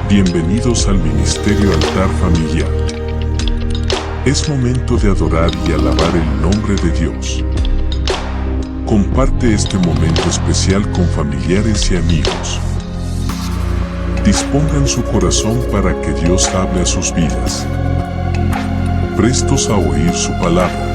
Bienvenidos al Ministerio Altar Familiar. Es momento de adorar y alabar el nombre de Dios. Comparte este momento especial con familiares y amigos. Dispongan su corazón para que Dios hable a sus vidas. Prestos a oír su palabra.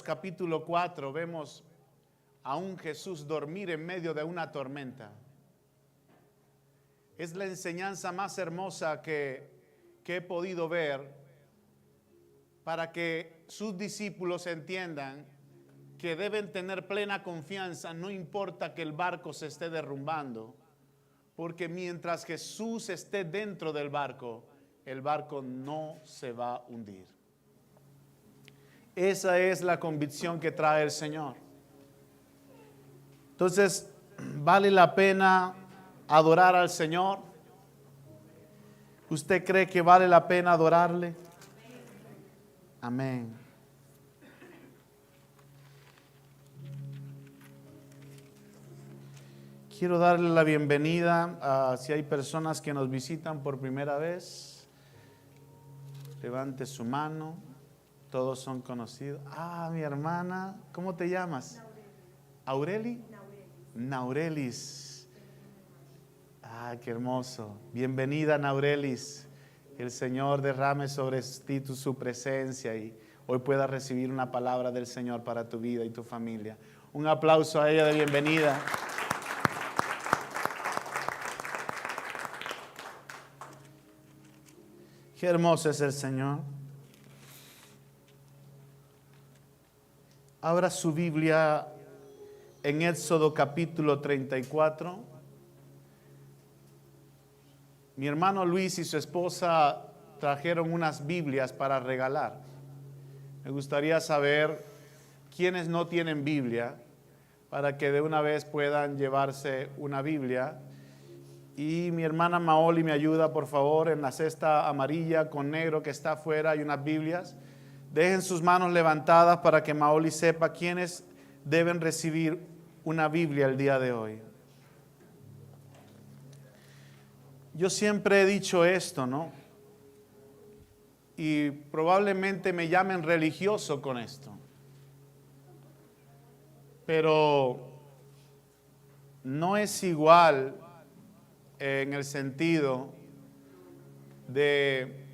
Capítulo 4 vemos a un Jesús dormir en medio de una tormenta. Es la enseñanza más hermosa que he podido ver para que sus discípulos entiendan que deben tener plena confianza, no importa que el barco se esté derrumbando, porque mientras Jesús esté dentro del barco, el barco no se va a hundir. Esa es la convicción que trae el Señor. Entonces, ¿vale la pena adorar al Señor? ¿Usted cree que vale la pena adorarle? Amén. Quiero darle la bienvenida a si hay personas que nos visitan por primera vez. Levante su mano. Todos son conocidos. Mi hermana, ¿cómo te llamas? ¿Aureli? Naurelis. Qué hermoso. Bienvenida, Naurelis. El Señor derrame sobre ti su presencia y hoy puedas recibir una palabra del Señor para tu vida y tu familia. Un aplauso a ella de bienvenida. Qué hermoso es el Señor. Abra su Biblia en Éxodo capítulo 34. Mi hermano Luis y su esposa trajeron unas Biblias para regalar. Me gustaría saber quiénes no tienen Biblia para que de una vez puedan llevarse una Biblia. Y mi hermana Maoli me ayuda, por favor, en la cesta amarilla con negro que está afuera hay unas Biblias. Dejen sus manos levantadas para que Maoli sepa quiénes deben recibir una Biblia el día de hoy. Yo siempre he dicho esto, ¿no? Y probablemente me llamen religioso con esto. Pero no es igual en el sentido de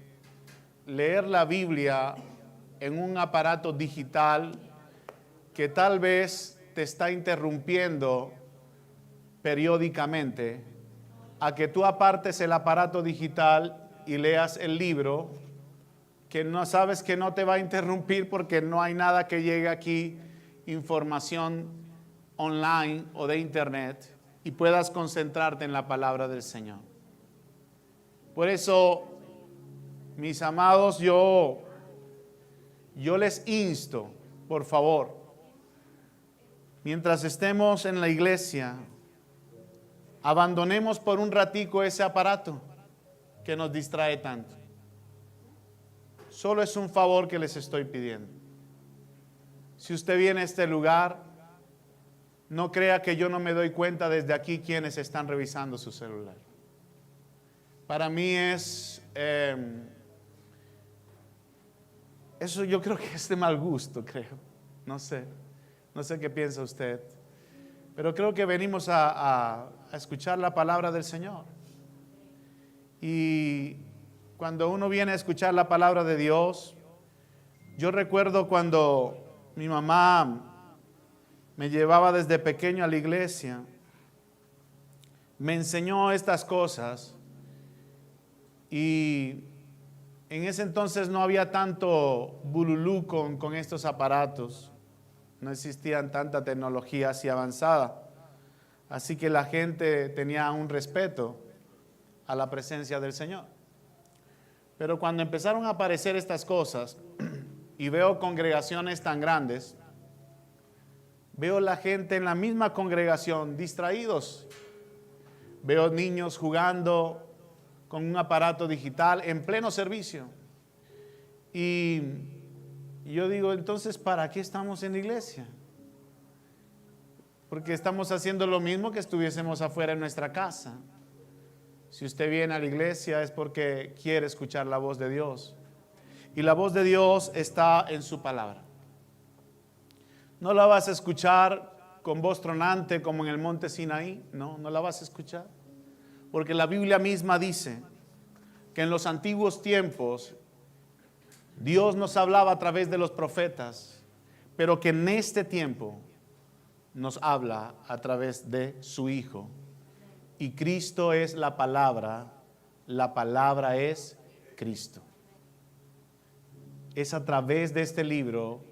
leer la Biblia en un aparato digital que tal vez te está interrumpiendo periódicamente, a que tú apartes el aparato digital y leas el libro, que no sabes que no te va a interrumpir porque no hay nada que llegue aquí, información online o de internet, y puedas concentrarte en la palabra del Señor. Por eso, mis amados, yo les insto, por favor, mientras estemos en la iglesia, abandonemos por un ratico ese aparato que nos distrae tanto. Solo es un favor que les estoy pidiendo. Si usted viene a este lugar, no crea que yo no me doy cuenta desde aquí quienes están revisando su celular. Para mí es... eso yo creo que es de mal gusto, creo. No sé qué piensa usted. Pero creo que venimos a escuchar la palabra del Señor. Y cuando uno viene a escuchar la palabra de Dios, yo recuerdo cuando mi mamá me llevaba desde pequeño a la iglesia, me enseñó estas cosas y en ese entonces no había tanto bululú con estos aparatos, no existían tanta tecnología así avanzada, así que la gente tenía un respeto a la presencia del Señor. Pero cuando empezaron a aparecer estas cosas y veo congregaciones tan grandes, veo la gente en la misma congregación distraídos, veo niños jugando con un aparato digital en pleno servicio. Y yo digo, entonces, ¿para qué estamos en la iglesia? Porque estamos haciendo lo mismo que estuviésemos afuera en nuestra casa. Si usted viene a la iglesia es porque quiere escuchar la voz de Dios. Y la voz de Dios está en su palabra. No la vas a escuchar con voz tronante como en el monte Sinaí. No la vas a escuchar. Porque la Biblia misma dice que en los antiguos tiempos Dios nos hablaba a través de los profetas, pero que en este tiempo nos habla a través de su Hijo. Y Cristo es la palabra es Cristo. Es a través de este libro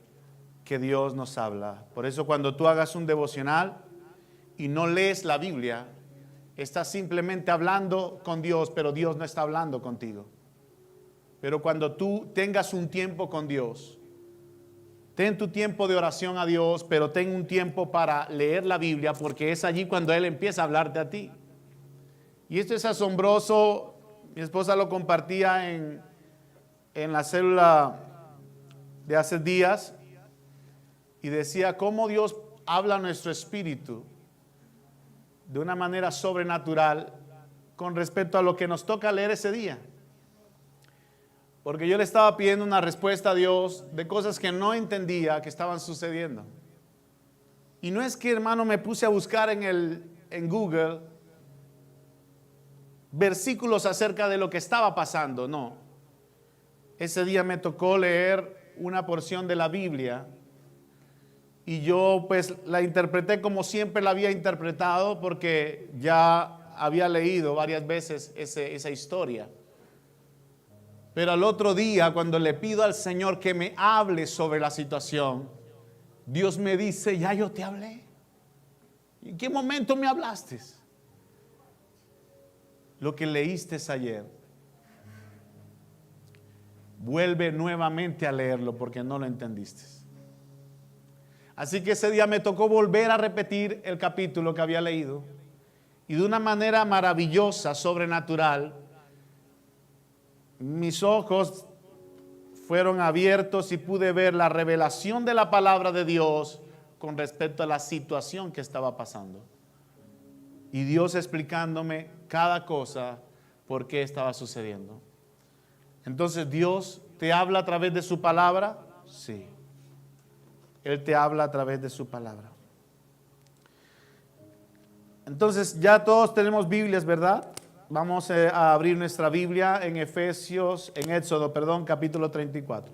que Dios nos habla. Por eso cuando tú hagas un devocional y no lees la Biblia, estás simplemente hablando con Dios, pero Dios no está hablando contigo. Pero cuando tú tengas un tiempo con Dios, ten tu tiempo de oración a Dios, pero ten un tiempo para leer la Biblia, porque es allí cuando Él empieza a hablarte a ti. Y esto es asombroso. Mi esposa lo compartía en la célula de hace días y decía cómo Dios habla a nuestro espíritu de una manera sobrenatural con respecto a lo que nos toca leer ese día. Porque yo le estaba pidiendo una respuesta a Dios de cosas que no entendía que estaban sucediendo. Y no es que, hermano, me puse a buscar en Google versículos acerca de lo que estaba pasando, no. Ese día me tocó leer una porción de la Biblia y yo pues la interpreté como siempre la había interpretado, porque ya había leído varias veces esa historia. Pero al otro día, cuando le pido al Señor que me hable sobre la situación, Dios me dice, ya yo te hablé. ¿En qué momento me hablaste? Lo que leíste ayer, vuelve nuevamente a leerlo porque no lo entendiste. Así que ese día me tocó volver a repetir el capítulo que había leído, y de una manera maravillosa, sobrenatural, mis ojos fueron abiertos y pude ver la revelación de la palabra de Dios con respecto a la situación que estaba pasando. Y Dios explicándome cada cosa, por qué estaba sucediendo. Entonces, ¿Dios te habla a través de su palabra? Sí. Él te habla a través de su palabra. Entonces, ya todos tenemos Biblias, ¿verdad? Vamos a abrir nuestra Biblia en Éxodo, capítulo 34.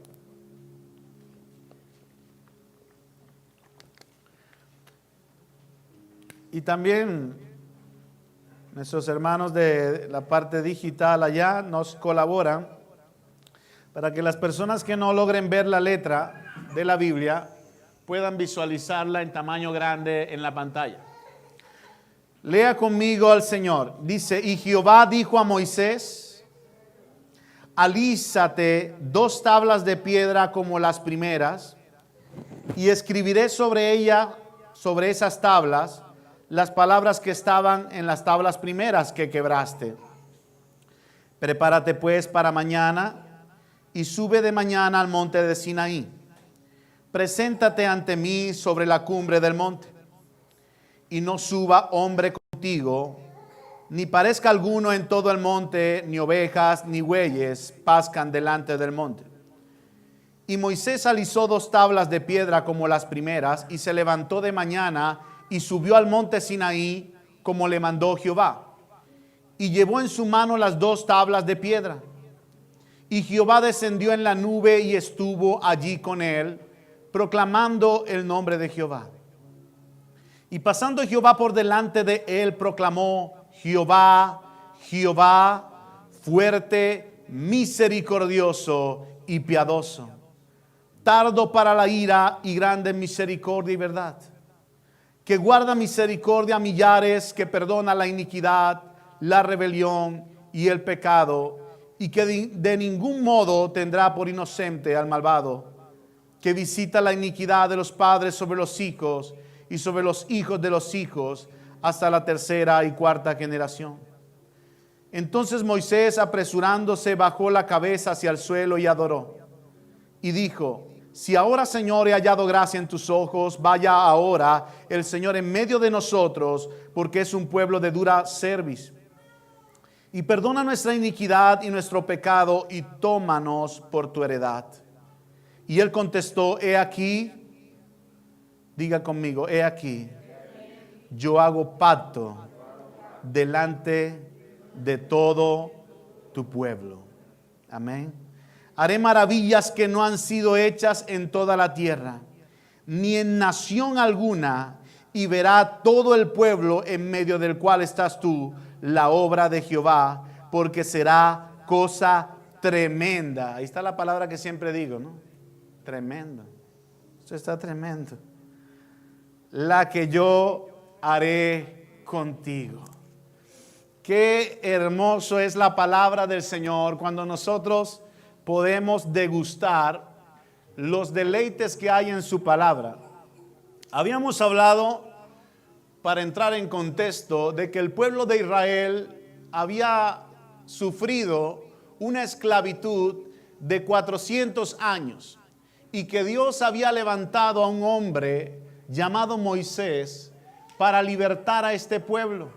Y también nuestros hermanos de la parte digital allá nos colaboran para que las personas que no logren ver la letra de la Biblia puedan visualizarla en tamaño grande en la pantalla. Lea conmigo al Señor. Dice, y Jehová dijo a Moisés, alízate 2 tablas de piedra como las primeras, y escribiré sobre esas tablas, las palabras que estaban en las tablas primeras que quebraste. Prepárate pues para mañana y sube de mañana al monte de Sinaí. Preséntate ante mí sobre la cumbre del monte, y no suba hombre contigo, ni parezca alguno en todo el monte, ni ovejas, ni bueyes pascan delante del monte. Y Moisés alisó 2 tablas de piedra como las primeras, y se levantó de mañana y subió al monte Sinaí como le mandó Jehová. y llevó en su mano las 2 tablas de piedra. Y Jehová descendió en la nube y estuvo allí con él, proclamando el nombre de Jehová. Y pasando Jehová por delante de él, proclamó: Jehová, Jehová, fuerte, misericordioso y piadoso, tardo para la ira y grande en misericordia y verdad, que guarda misericordia a millares, que perdona la iniquidad, la rebelión y el pecado, y que de ningún modo tendrá por inocente al malvado, que visita la iniquidad de los padres sobre los hijos y sobre los hijos de los hijos hasta la 3ª y 4ª generación. Entonces Moisés, apresurándose, bajó la cabeza hacia el suelo y adoró. Y dijo: si ahora, Señor, he hallado gracia en tus ojos, vaya ahora el Señor en medio de nosotros, porque es un pueblo de dura cerviz. Y perdona nuestra iniquidad y nuestro pecado, y tómanos por tu heredad. Y él contestó: he aquí, diga conmigo, he aquí, yo hago pacto delante de todo tu pueblo. Amén. Haré maravillas que no han sido hechas en toda la tierra, ni en nación alguna, y verá todo el pueblo en medio del cual estás tú la obra de Jehová, porque será cosa tremenda. Ahí está la palabra que siempre digo, ¿no? Tremendo. Esto está tremendo. La que yo haré contigo. Qué hermoso es la palabra del Señor cuando nosotros podemos degustar los deleites que hay en su palabra. Habíamos hablado, para entrar en contexto, de que el pueblo de Israel había sufrido una esclavitud de 400 años y que Dios había levantado a un hombre llamado Moisés para libertar a este pueblo.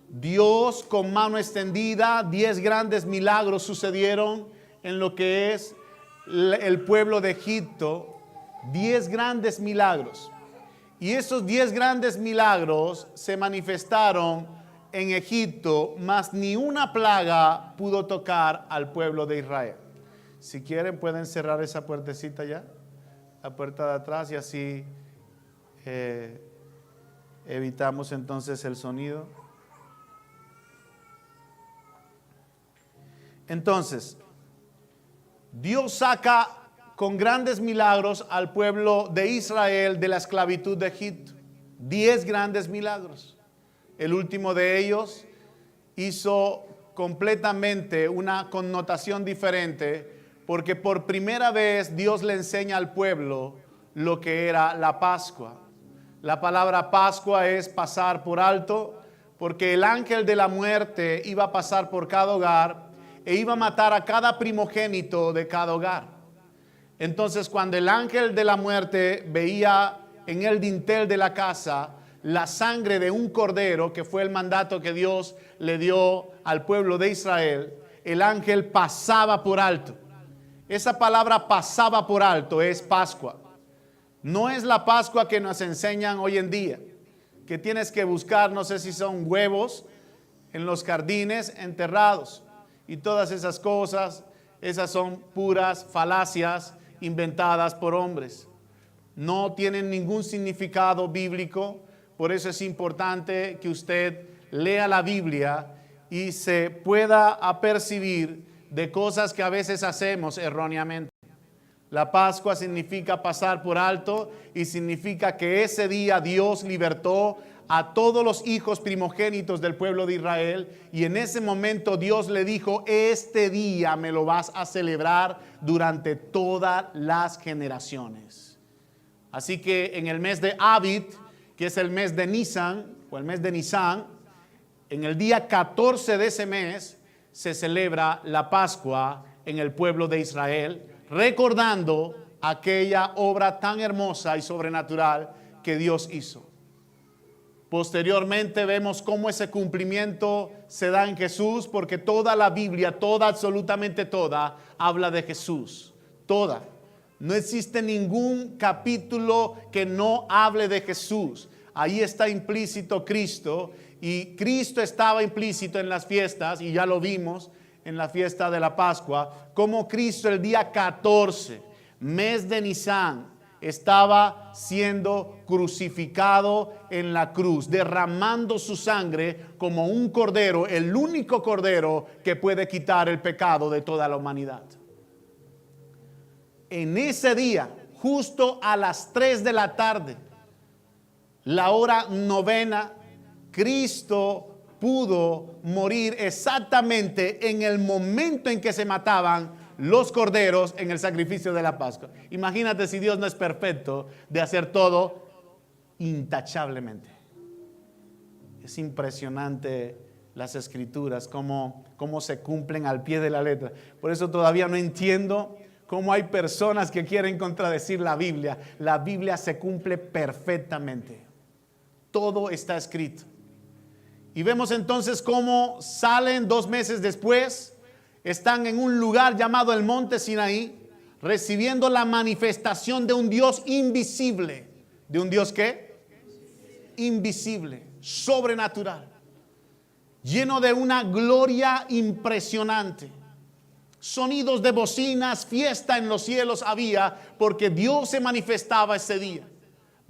Dios, con mano extendida, 10 grandes milagros sucedieron en lo que es el pueblo de Egipto. 10 grandes milagros. Y esos 10 grandes milagros se manifestaron en Egipto, mas ni una plaga pudo tocar al pueblo de Israel. Si quieren pueden cerrar esa puertecita ya, la puerta de atrás, y así evitamos entonces el sonido. Entonces, Dios saca con grandes milagros al pueblo de Israel de la esclavitud de Egipto. 10 grandes milagros. El último de ellos hizo completamente una connotación diferente, porque por primera vez Dios le enseña al pueblo lo que era la Pascua. La palabra Pascua es pasar por alto, porque el ángel de la muerte iba a pasar por cada hogar e iba a matar a cada primogénito de cada hogar. Entonces, cuando el ángel de la muerte veía en el dintel de la casa la sangre de un cordero, que fue el mandato que Dios le dio al pueblo de Israel, el ángel pasaba por alto. Esa palabra pasaba por alto es Pascua. No es la Pascua que nos enseñan hoy en día, que tienes que buscar, no sé si son huevos en los jardines enterrados y todas esas cosas. Esas son puras falacias inventadas por hombres. No tienen ningún significado bíblico. Por eso es importante que usted lea la Biblia y se pueda apercibir de cosas que a veces hacemos erróneamente. La Pascua significa pasar por alto y significa que ese día Dios libertó a todos los hijos primogénitos del pueblo de Israel, y en ese momento Dios le dijo: este día me lo vas a celebrar durante todas las generaciones. Así que en el mes de Abib, que es el mes de Nisan, o el mes de Nisan, en el día 14 de ese mes se celebra la Pascua en el pueblo de Israel, recordando aquella obra tan hermosa y sobrenatural que Dios hizo. Posteriormente vemos cómo ese cumplimiento se da en Jesús, porque toda la Biblia, toda, absolutamente toda, habla de Jesús. Toda. No existe ningún capítulo que no hable de Jesús. Ahí está implícito Cristo, Y Cristo estaba implícito en las fiestas, y ya lo vimos en la fiesta de la Pascua, como Cristo el día 14, mes de Nisan, estaba siendo crucificado en la cruz, derramando su sangre como un cordero, el único cordero que puede quitar el pecado de toda la humanidad. En ese día, justo a las 3 de la tarde, la hora novena, Cristo pudo morir exactamente en el momento en que se mataban los corderos en el sacrificio de la Pascua. Imagínate si Dios no es perfecto de hacer todo intachablemente. Es impresionante las escrituras, cómo se cumplen al pie de la letra. Por eso todavía no entiendo cómo hay personas que quieren contradecir la Biblia. La Biblia se cumple perfectamente. Todo está escrito. Y vemos entonces cómo salen 2 meses después. Están en un lugar llamado el Monte Sinaí, recibiendo la manifestación de un Dios invisible. ¿De un Dios qué? Invisible, sobrenatural, lleno de una gloria impresionante. Sonidos de bocinas, fiesta en los cielos había, porque Dios se manifestaba ese día.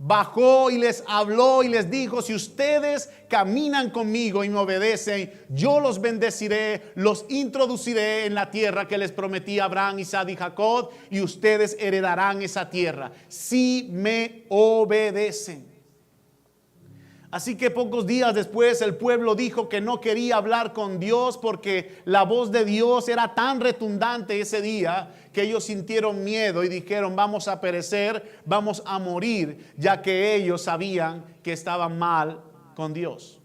Bajó y les habló y les dijo: si ustedes caminan conmigo y me obedecen, yo los bendeciré, los introduciré en la tierra que les prometí a Abraham, Isaac y Jacob, y ustedes heredarán esa tierra si me obedecen. Así que pocos días después el pueblo dijo que no quería hablar con Dios porque la voz de Dios era tan retundante ese día que ellos sintieron miedo y dijeron: vamos a perecer, vamos a morir, ya que ellos sabían que estaban mal con Dios.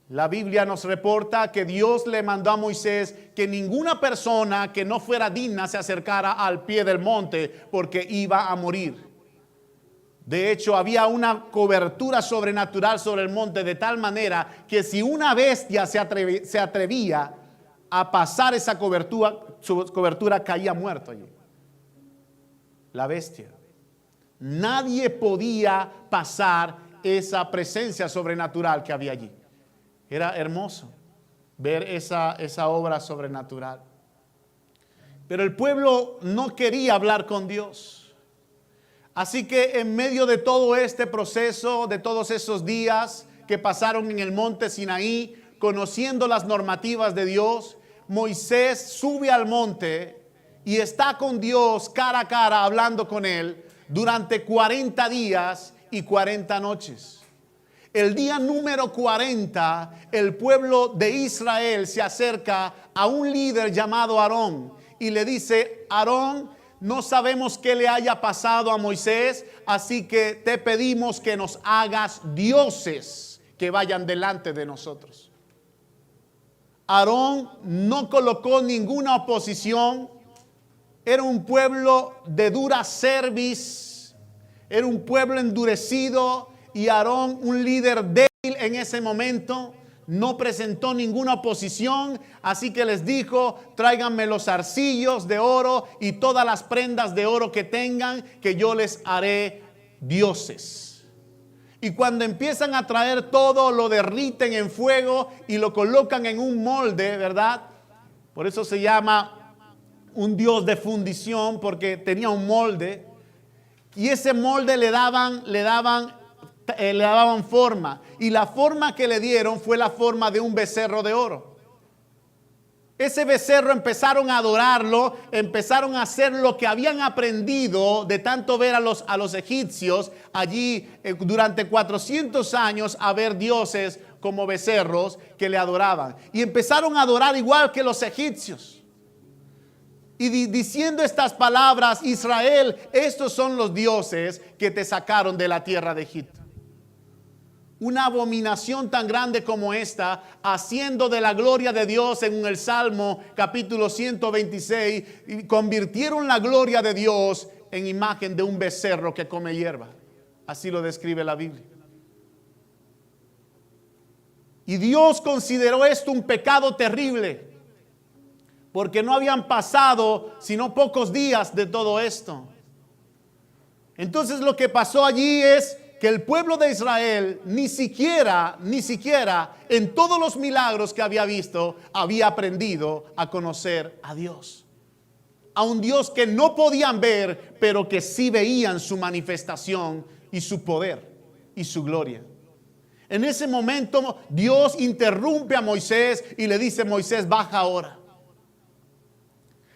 La Biblia nos reporta que Dios le mandó a Moisés que ninguna persona que no fuera digna se acercara al pie del monte porque iba a morir. De hecho, había una cobertura sobrenatural sobre el monte de tal manera que si una bestia se atrevía a pasar esa cobertura, su cobertura caía muerto allí. La bestia. Nadie podía pasar esa presencia sobrenatural que había allí. Era hermoso ver esa obra sobrenatural. Pero el pueblo no quería hablar con Dios. Así que en medio de todo este proceso, de todos esos días que pasaron en el monte Sinaí, conociendo las normativas de Dios, Moisés sube al monte y está con Dios cara a cara hablando con él durante 40 días y 40 noches. El día número 40, el pueblo de Israel se acerca a un líder llamado Aarón y le dice: Aarón, no sabemos qué le haya pasado a Moisés, así que te pedimos que nos hagas dioses que vayan delante de nosotros. Aarón no colocó ninguna oposición. Era un pueblo de dura cerviz, era un pueblo endurecido, y Aarón, un líder débil en ese momento, no presentó ninguna oposición, así que les dijo: tráiganme los arcillos de oro y todas las prendas de oro que tengan, que yo les haré dioses. Y cuando empiezan a traer todo, lo derriten en fuego y lo colocan en un molde, ¿verdad? Por eso se llama un dios de fundición, porque tenía un molde, y ese molde le daban forma, y la forma que le dieron fue la forma de un becerro de oro. Ese becerro empezaron a adorarlo, empezaron a hacer lo que habían aprendido de tanto ver a los egipcios allí durante 400 años, a ver dioses como becerros que le adoraban, y empezaron a adorar igual que los egipcios. Y diciendo estas palabras: Israel, estos son los dioses que te sacaron de la tierra de Egipto. Una abominación tan grande como esta, haciendo de la gloria de Dios, en el Salmo capítulo 126, y convirtieron la gloria de Dios en imagen de un becerro que come hierba. Así lo describe la Biblia. Y Dios consideró esto un pecado terrible, porque no habían pasado sino pocos días de todo esto. Entonces lo que pasó allí es que el pueblo de Israel ni siquiera en todos los milagros que había visto, había aprendido a conocer a Dios. A un Dios que no podían ver, pero que sí veían su manifestación y su poder y su gloria. En ese momento Dios interrumpe a Moisés y le dice: Moisés, baja ahora.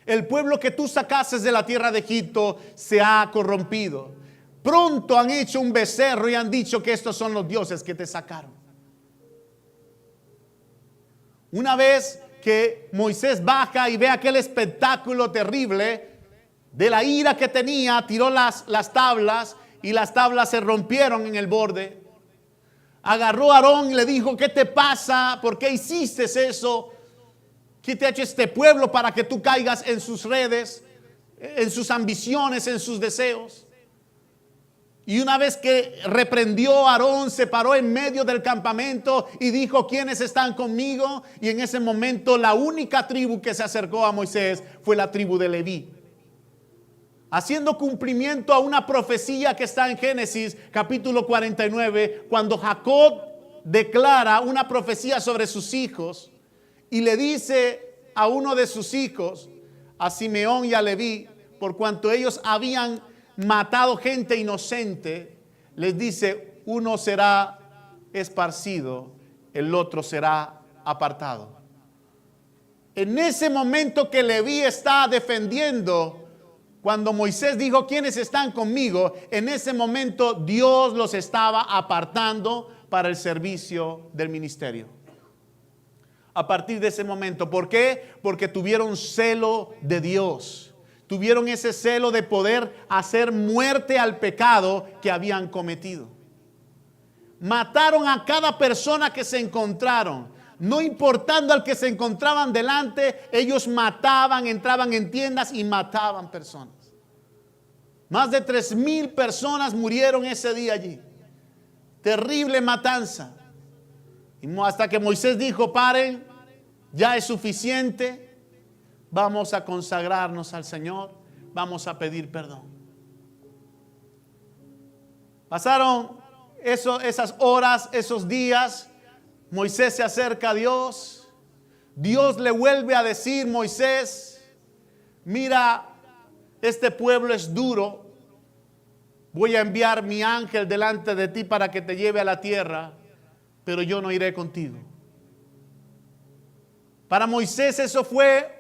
El pueblo que tú sacaste de la tierra de Egipto se ha corrompido. Pronto han hecho un becerro y han dicho que estos son los dioses que te sacaron. Una vez que Moisés baja y ve aquel espectáculo terrible de la ira que tenía, tiró las tablas y las tablas se rompieron en el borde. Agarró a Aarón y le dijo: ¿qué te pasa? ¿Por qué hiciste eso? ¿Qué te ha hecho este pueblo para que tú caigas en sus redes, en sus ambiciones, en sus deseos? Y una vez que reprendió a Aarón, se paró en medio del campamento y dijo: ¿quiénes están conmigo? Y en ese momento la única tribu que se acercó a Moisés fue la tribu de Leví, haciendo cumplimiento a una profecía que está en Génesis capítulo 49, cuando Jacob declara una profecía sobre sus hijos y le dice a uno de sus hijos, a Simeón y a Leví, por cuanto ellos habían matado gente inocente, les dice: uno será esparcido, el otro será apartado. En ese momento que Leví está defendiendo, cuando Moisés dijo: ¿quiénes están conmigo?, en ese momento Dios los estaba apartando para el servicio del ministerio. A partir de ese momento, ¿por qué? Porque tuvieron celo de Dios. Tuvieron ese celo de poder hacer muerte al pecado que habían cometido. Mataron a cada persona que se encontraron. No importando al que se encontraban delante, ellos mataban, entraban en tiendas y mataban personas. Más de 3,000 personas murieron ese día allí. Terrible matanza. Y hasta que Moisés dijo: paren, ya es suficiente. Vamos a consagrarnos al Señor. Vamos a pedir perdón. Pasaron esas horas, esos días. Moisés se acerca a Dios. Dios le vuelve a decir: Moisés, mira, este pueblo es duro. Voy a enviar mi ángel delante de ti para que te lleve a la tierra, pero yo no iré contigo. Para Moisés eso fue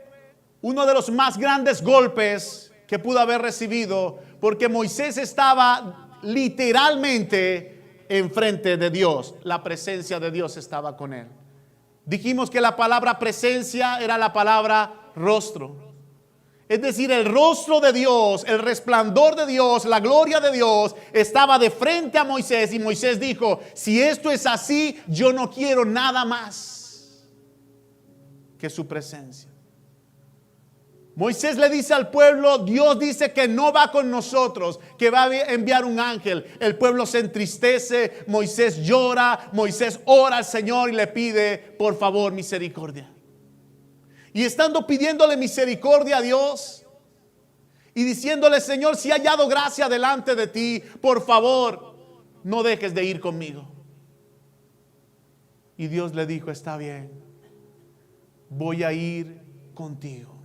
uno de los más grandes golpes que pudo haber recibido, porque Moisés estaba literalmente enfrente de Dios. La presencia de Dios estaba con él. Dijimos que la palabra presencia era la palabra rostro. Es decir, el rostro de Dios, el resplandor de Dios, la gloria de Dios estaba de frente a Moisés. Y Moisés dijo: si esto es así, yo no quiero nada más que su presencia. Moisés le dice al pueblo: Dios dice que no va con nosotros, que va a enviar un ángel. El pueblo se entristece, Moisés llora, Moisés ora al Señor y le pide por favor misericordia. Y estando pidiéndole misericordia a Dios y diciéndole: Señor, si he hallado gracia delante de ti, por favor, no dejes de ir conmigo. Y Dios le dijo: está bien, voy a ir contigo.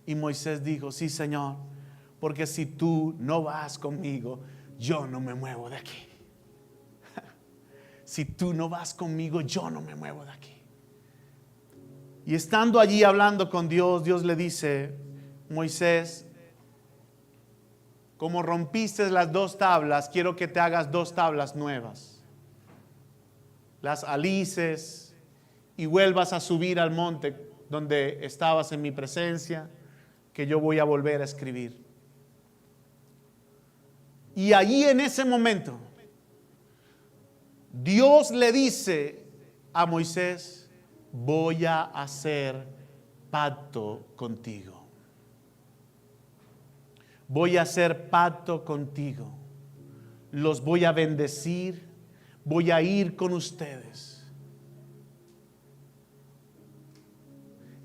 Y Moisés dijo: sí, Señor, porque si tú no vas conmigo, yo no me muevo de aquí. Si tú no vas conmigo, yo no me muevo de aquí. Y estando allí hablando con Dios, Dios le dice: Moisés, como rompiste las 2 tablas, quiero que te hagas 2 tablas nuevas. Las alices y vuelvas a subir al monte donde estabas en mi presencia, que yo voy a volver a escribir. Y allí en ese momento, Dios le dice a Moisés: voy a hacer pacto contigo. Voy a hacer pacto contigo. Los voy a bendecir. Voy a ir con ustedes.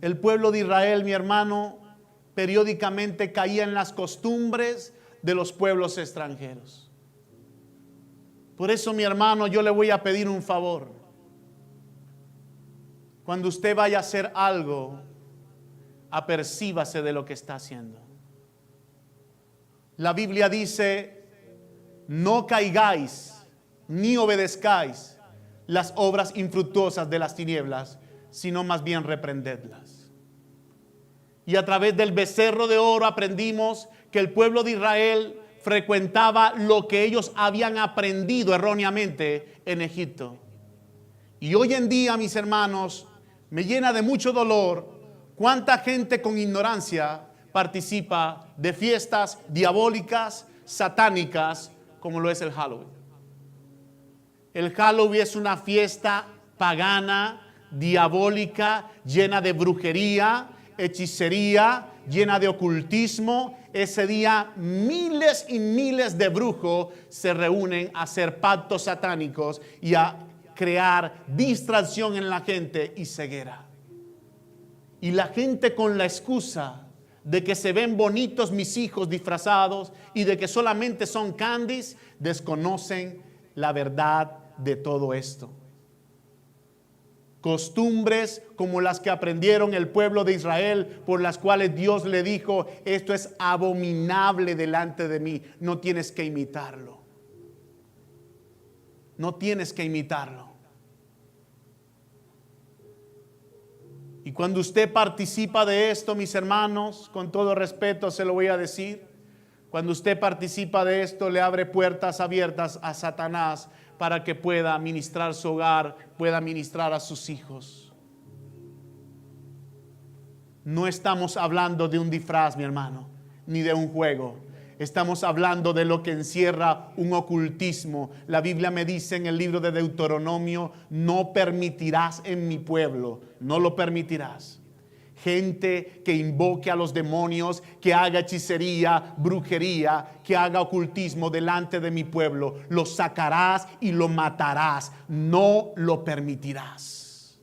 El pueblo de Israel, mi hermano, periódicamente caía en las costumbres de los pueblos extranjeros. Por eso, mi hermano, yo le voy a pedir un favor. Cuando usted vaya a hacer algo, apercíbase de lo que está haciendo. La Biblia dice, no caigáis ni obedezcáis las obras infructuosas de las tinieblas, sino más bien reprendedlas. Y a través del becerro de oro aprendimos que el pueblo de Israel frecuentaba lo que ellos habían aprendido erróneamente en Egipto. Y hoy en día, mis hermanos, me llena de mucho dolor cuánta gente con ignorancia participa de fiestas diabólicas, satánicas, como lo es el Halloween. El Halloween es una fiesta pagana, diabólica, llena de brujería, hechicería, llena de ocultismo. Ese día miles y miles de brujos se reúnen a hacer pactos satánicos y a crear distracción en la gente y ceguera. Y la gente, con la excusa de que se ven bonitos mis hijos disfrazados y de que solamente son candies, desconocen la verdad de todo esto. Costumbres como las que aprendieron el pueblo de Israel, por las cuales Dios le dijo, esto es abominable delante de mí, no tienes que imitarlo. No tienes que imitarlo. Y cuando usted participa de esto, mis hermanos, con todo respeto se lo voy a decir, cuando usted participa de esto, le abre puertas abiertas a Satanás para que pueda ministrar su hogar, pueda ministrar a sus hijos. No estamos hablando de un disfraz, mi hermano, ni de un juego. Estamos hablando de lo que encierra un ocultismo. La Biblia me dice en el libro de Deuteronomio, no permitirás en mi pueblo, no lo permitirás. Gente que invoque a los demonios, que haga hechicería, brujería, que haga ocultismo delante de mi pueblo, lo sacarás y lo matarás. No lo permitirás.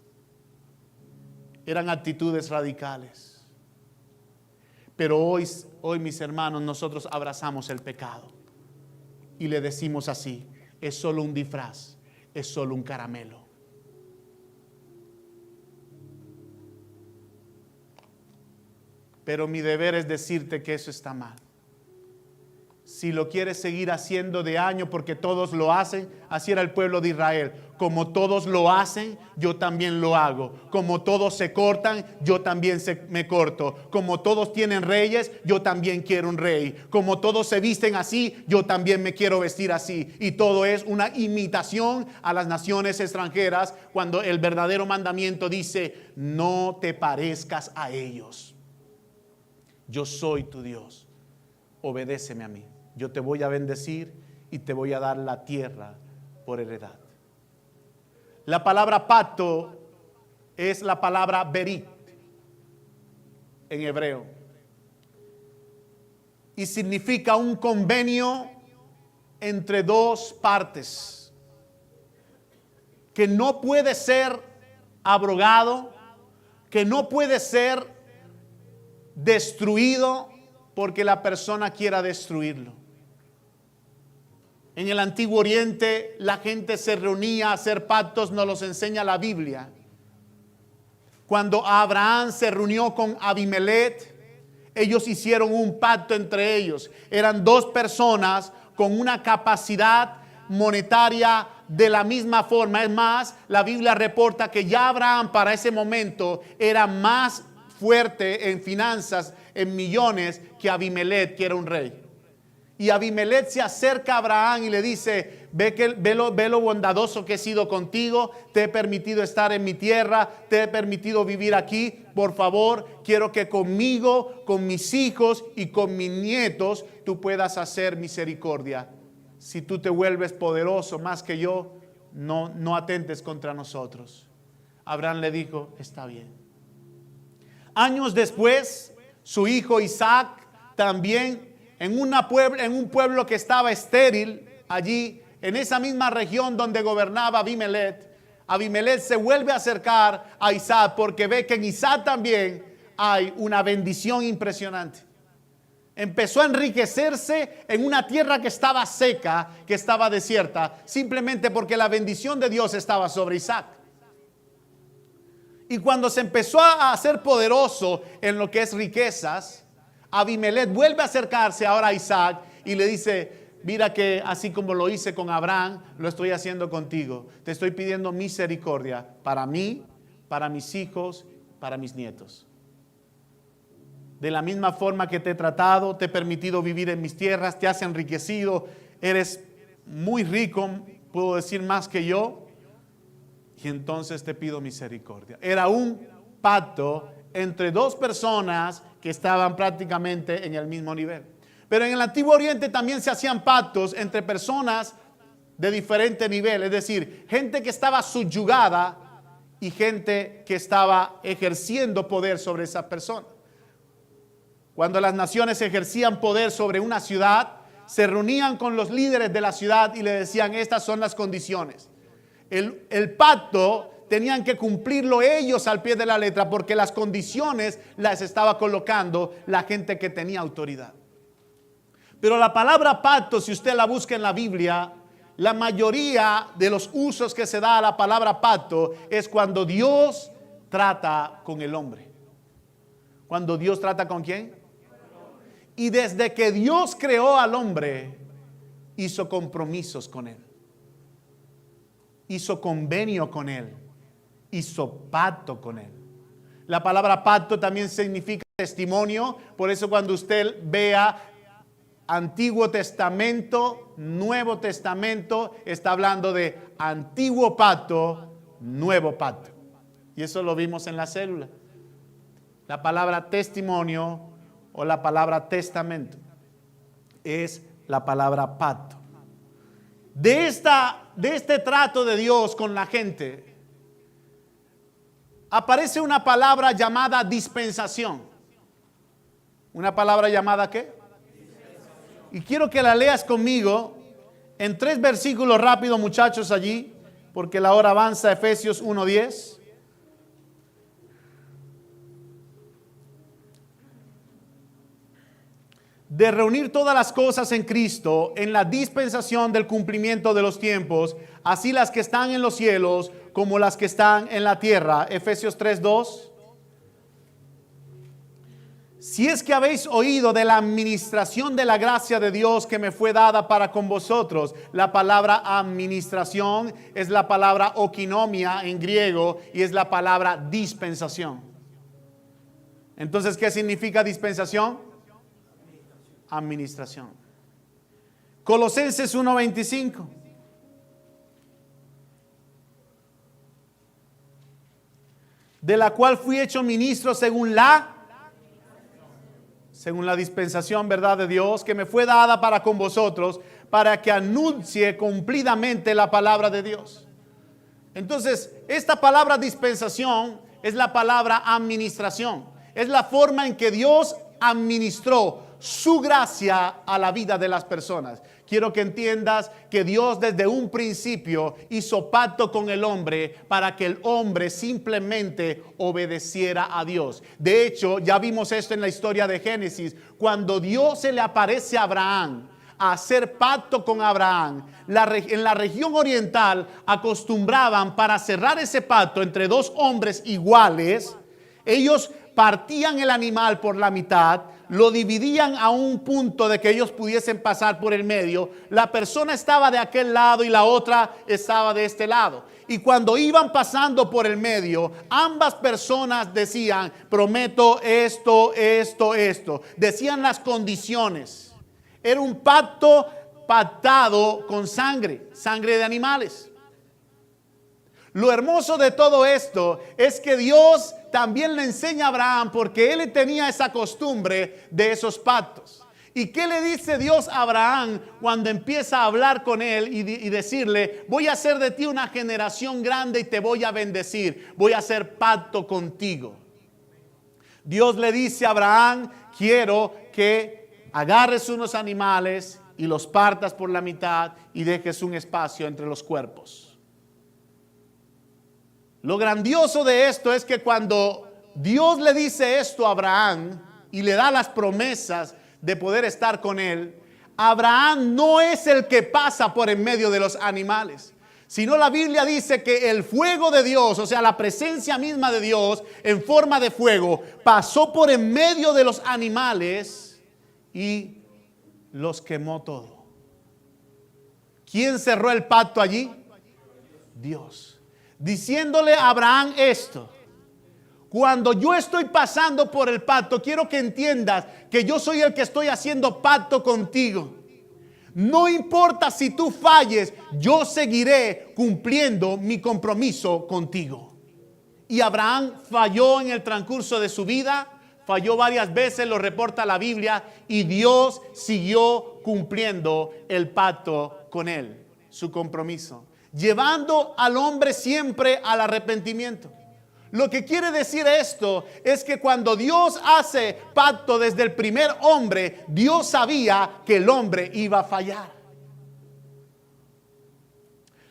Eran actitudes radicales. Pero hoy, mis hermanos, nosotros abrazamos el pecado y le decimos así, es solo un disfraz, es solo un caramelo. Pero mi deber es decirte que eso está mal. Si lo quieres seguir haciendo de año porque todos lo hacen, así era el pueblo de Israel. Como todos lo hacen, yo también lo hago. Como todos se cortan, yo también me corto. Como todos tienen reyes, yo también quiero un rey. Como todos se visten así, yo también me quiero vestir así. Y todo es una imitación a las naciones extranjeras, cuando el verdadero mandamiento dice, no te parezcas a ellos. Yo soy tu Dios, obedéceme a mí. Yo te voy a bendecir y te voy a dar la tierra por heredad. La palabra pacto es la palabra berit en hebreo. Y significa un convenio entre dos partes que no puede ser abrogado, que no puede ser destruido porque la persona quiera destruirlo. En el Antiguo Oriente la gente se reunía a hacer pactos, nos los enseña la Biblia. Cuando Abraham se reunió con Abimelech, ellos hicieron un pacto entre ellos. Eran dos personas con una capacidad monetaria de la misma forma. Es más, la Biblia reporta que ya Abraham para ese momento era más fuerte en finanzas, en millones, que Abimelech, que era un rey. Y Abimelech se acerca a Abraham y le dice, ve lo bondadoso que he sido contigo, te he permitido estar en mi tierra, te he permitido vivir aquí, por favor, quiero que conmigo, con mis hijos y con mis nietos, tú puedas hacer misericordia. Si tú te vuelves poderoso más que yo, no atentes contra nosotros. Abraham le dijo, está bien. Años después, su hijo Isaac también en un pueblo que estaba estéril, allí en esa misma región donde gobernaba Abimelech se vuelve a acercar a Isaac porque ve que en Isaac también hay una bendición impresionante. Empezó a enriquecerse en una tierra que estaba seca, que estaba desierta, simplemente porque la bendición de Dios estaba sobre Isaac. Y cuando se empezó a hacer poderoso en lo que es riquezas, Abimelech vuelve a acercarse ahora a Isaac y le dice: mira que así como lo hice con Abraham, lo estoy haciendo contigo. Te estoy pidiendo misericordia para mí, para mis hijos, para mis nietos. De la misma forma que te he tratado, te he permitido vivir en mis tierras, te has enriquecido, eres muy rico, puedo decir más que yo, y entonces te pido misericordia. Era un pacto entre dos personas que estaban prácticamente en el mismo nivel. Pero en el Antiguo Oriente también se hacían pactos entre personas de diferente nivel, es decir, gente que estaba subyugada y gente que estaba ejerciendo poder sobre esa persona. Cuando las naciones ejercían poder sobre una ciudad, se reunían con los líderes de la ciudad y le decían: estas son las condiciones. El pacto tenían que cumplirlo ellos al pie de la letra, porque las condiciones las estaba colocando la gente que tenía autoridad. Pero la palabra pacto, si usted la busca en la Biblia, la mayoría de los usos que se da a la palabra pacto es cuando Dios trata con el hombre. Cuando Dios trata con ¿quién? Y desde que Dios creó al hombre, hizo compromisos con él. Hizo convenio con él. Hizo pacto con él. La palabra pacto también significa testimonio. Por eso cuando usted vea Antiguo Testamento, Nuevo Testamento, está hablando de Antiguo Pacto, Nuevo Pacto. Y eso lo vimos en la célula. La palabra testimonio o la palabra testamento es la palabra pacto. De este trato de Dios con la gente, aparece una palabra llamada dispensación. ¿Una palabra llamada qué? Y quiero que la leas conmigo en 3 versículos rápidos, muchachos, allí, porque la hora avanza. Efesios 1:10. De reunir todas las cosas en Cristo, en la dispensación del cumplimiento de los tiempos, así las que están en los cielos como las que están en la tierra. Efesios 3:2. Si es que habéis oído de la administración de la gracia de Dios que me fue dada para con vosotros. La palabra administración es la palabra okinomia en griego y es la palabra dispensación. Entonces, ¿qué significa dispensación? Administración. Colosenses 1:25. De la cual fui hecho ministro según la dispensación, ¿verdad?, de Dios, que me fue dada para con vosotros, para que anuncie cumplidamente la palabra de Dios. Entonces, esta palabra dispensación es la palabra administración. Es la forma en que Dios administró su gracia a la vida de las personas. Quiero que entiendas que Dios desde un principio hizo pacto con el hombre para que el hombre simplemente obedeciera a Dios. De hecho, ya vimos esto en la historia de Génesis. Cuando Dios se le aparece a Abraham a hacer pacto con Abraham, en la región oriental acostumbraban, para cerrar ese pacto entre dos hombres iguales, ellos partían el animal por la mitad, lo dividían a un punto de que ellos pudiesen pasar por el medio. La persona estaba de aquel lado y la otra estaba de este lado. Y cuando iban pasando por el medio, ambas personas decían: prometo esto, esto, esto. Decían las condiciones. Era un pacto pactado con sangre de animales. Lo hermoso de todo esto es que Dios también le enseña a Abraham, porque él tenía esa costumbre de esos pactos. ¿Y qué le dice Dios a Abraham cuando empieza a hablar con él y decirle: voy a hacer de ti una generación grande y te voy a bendecir, voy a hacer pacto contigo? Dios le dice a Abraham: quiero que agarres unos animales y los partas por la mitad y dejes un espacio entre los cuerpos. Lo grandioso de esto es que cuando Dios le dice esto a Abraham y le da las promesas, de poder estar con él, Abraham no es el que pasa por en medio de los animales, sino la Biblia dice que el fuego de Dios, o sea, la presencia misma de Dios en forma de fuego, pasó por en medio de los animales y los quemó todo. ¿Quién cerró el pacto allí? Dios. Diciéndole a Abraham esto: cuando yo estoy pasando por el pacto, quiero que entiendas que yo soy el que estoy haciendo pacto contigo. No importa si tú falles, yo seguiré cumpliendo mi compromiso contigo. Y Abraham falló en el transcurso de su vida, falló varias veces, lo reporta la Biblia, y Dios siguió cumpliendo el pacto con él, su compromiso, llevando al hombre siempre al arrepentimiento. Lo que quiere decir esto es que cuando Dios hace pacto desde el primer hombre, Dios sabía que el hombre iba a fallar.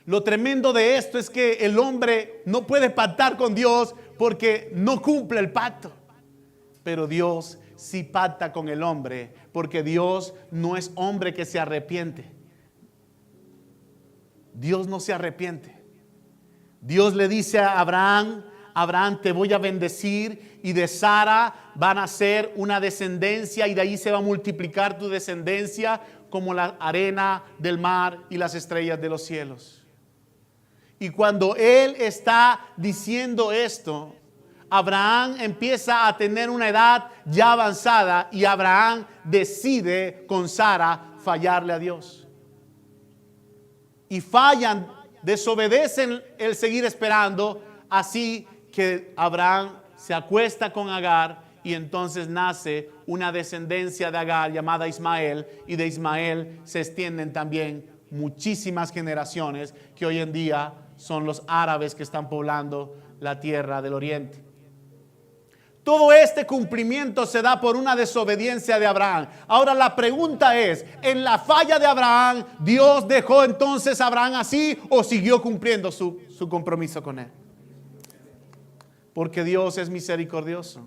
Lo tremendo de esto es que el hombre no puede pactar con Dios porque no cumple el pacto. Pero Dios sí pacta con el hombre, porque Dios no es hombre que se arrepiente. Dios no se arrepiente. Dios le dice a Abraham: Abraham, te voy a bendecir, y de Sara van a ser una descendencia, y de ahí se va a multiplicar tu descendencia como la arena del mar y las estrellas de los cielos. Y cuando él está diciendo esto, Abraham empieza a tener una edad ya avanzada, y Abraham decide con Sara fallarle a Dios. Y fallan, desobedecen el seguir esperando, así que Abraham se acuesta con Agar, y entonces nace una descendencia de Agar llamada Ismael, y de Ismael se extienden también muchísimas generaciones que hoy en día son los árabes que están poblando la tierra del oriente. Todo este cumplimiento se da por una desobediencia de Abraham. Ahora la pregunta es: en la falla de Abraham, ¿Dios dejó entonces a Abraham así o siguió cumpliendo su compromiso con él? Porque Dios es misericordioso.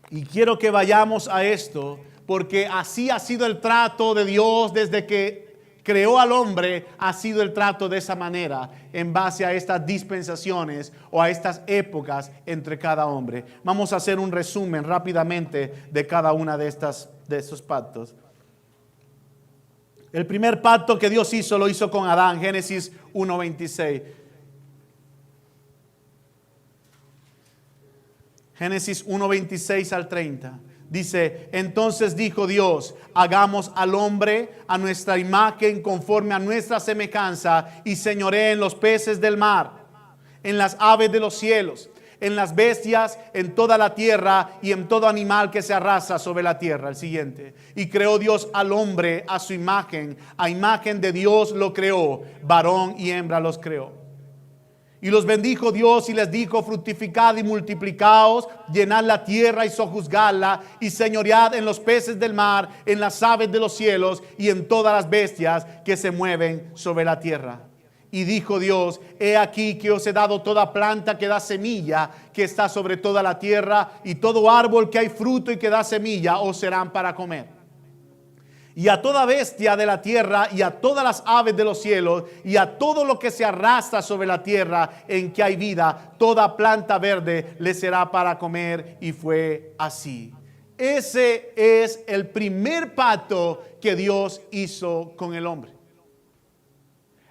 Y quiero que vayamos a esto, porque así ha sido el trato de Dios desde que creó al hombre. Ha sido el trato de esa manera, en base a estas dispensaciones o a estas épocas entre cada hombre. Vamos a hacer un resumen rápidamente de cada una de estos pactos. El primer pacto que Dios hizo, lo hizo con Adán, Génesis 1:26. Génesis 1:26 al 30. Dice: entonces dijo Dios: hagamos al hombre a nuestra imagen, conforme a nuestra semejanza, y señoree en los peces del mar, en las aves de los cielos, en las bestias, en toda la tierra, y en todo animal que se arrastra sobre la tierra. El siguiente: y creó Dios al hombre a su imagen, a imagen de Dios lo creó, varón y hembra los creó. Y los bendijo Dios y les dijo: fructificad y multiplicaos, llenad la tierra y sojuzgadla, y señoread en los peces del mar, en las aves de los cielos, y en todas las bestias que se mueven sobre la tierra. Y dijo Dios: he aquí que os he dado toda planta que da semilla, que está sobre toda la tierra, y todo árbol que hay fruto y que da semilla os serán para comer. Y a toda bestia de la tierra, y a todas las aves de los cielos, y a todo lo que se arrastra sobre la tierra en que hay vida, toda planta verde le será para comer. Y fue así. Ese es el primer pacto que Dios hizo con el hombre.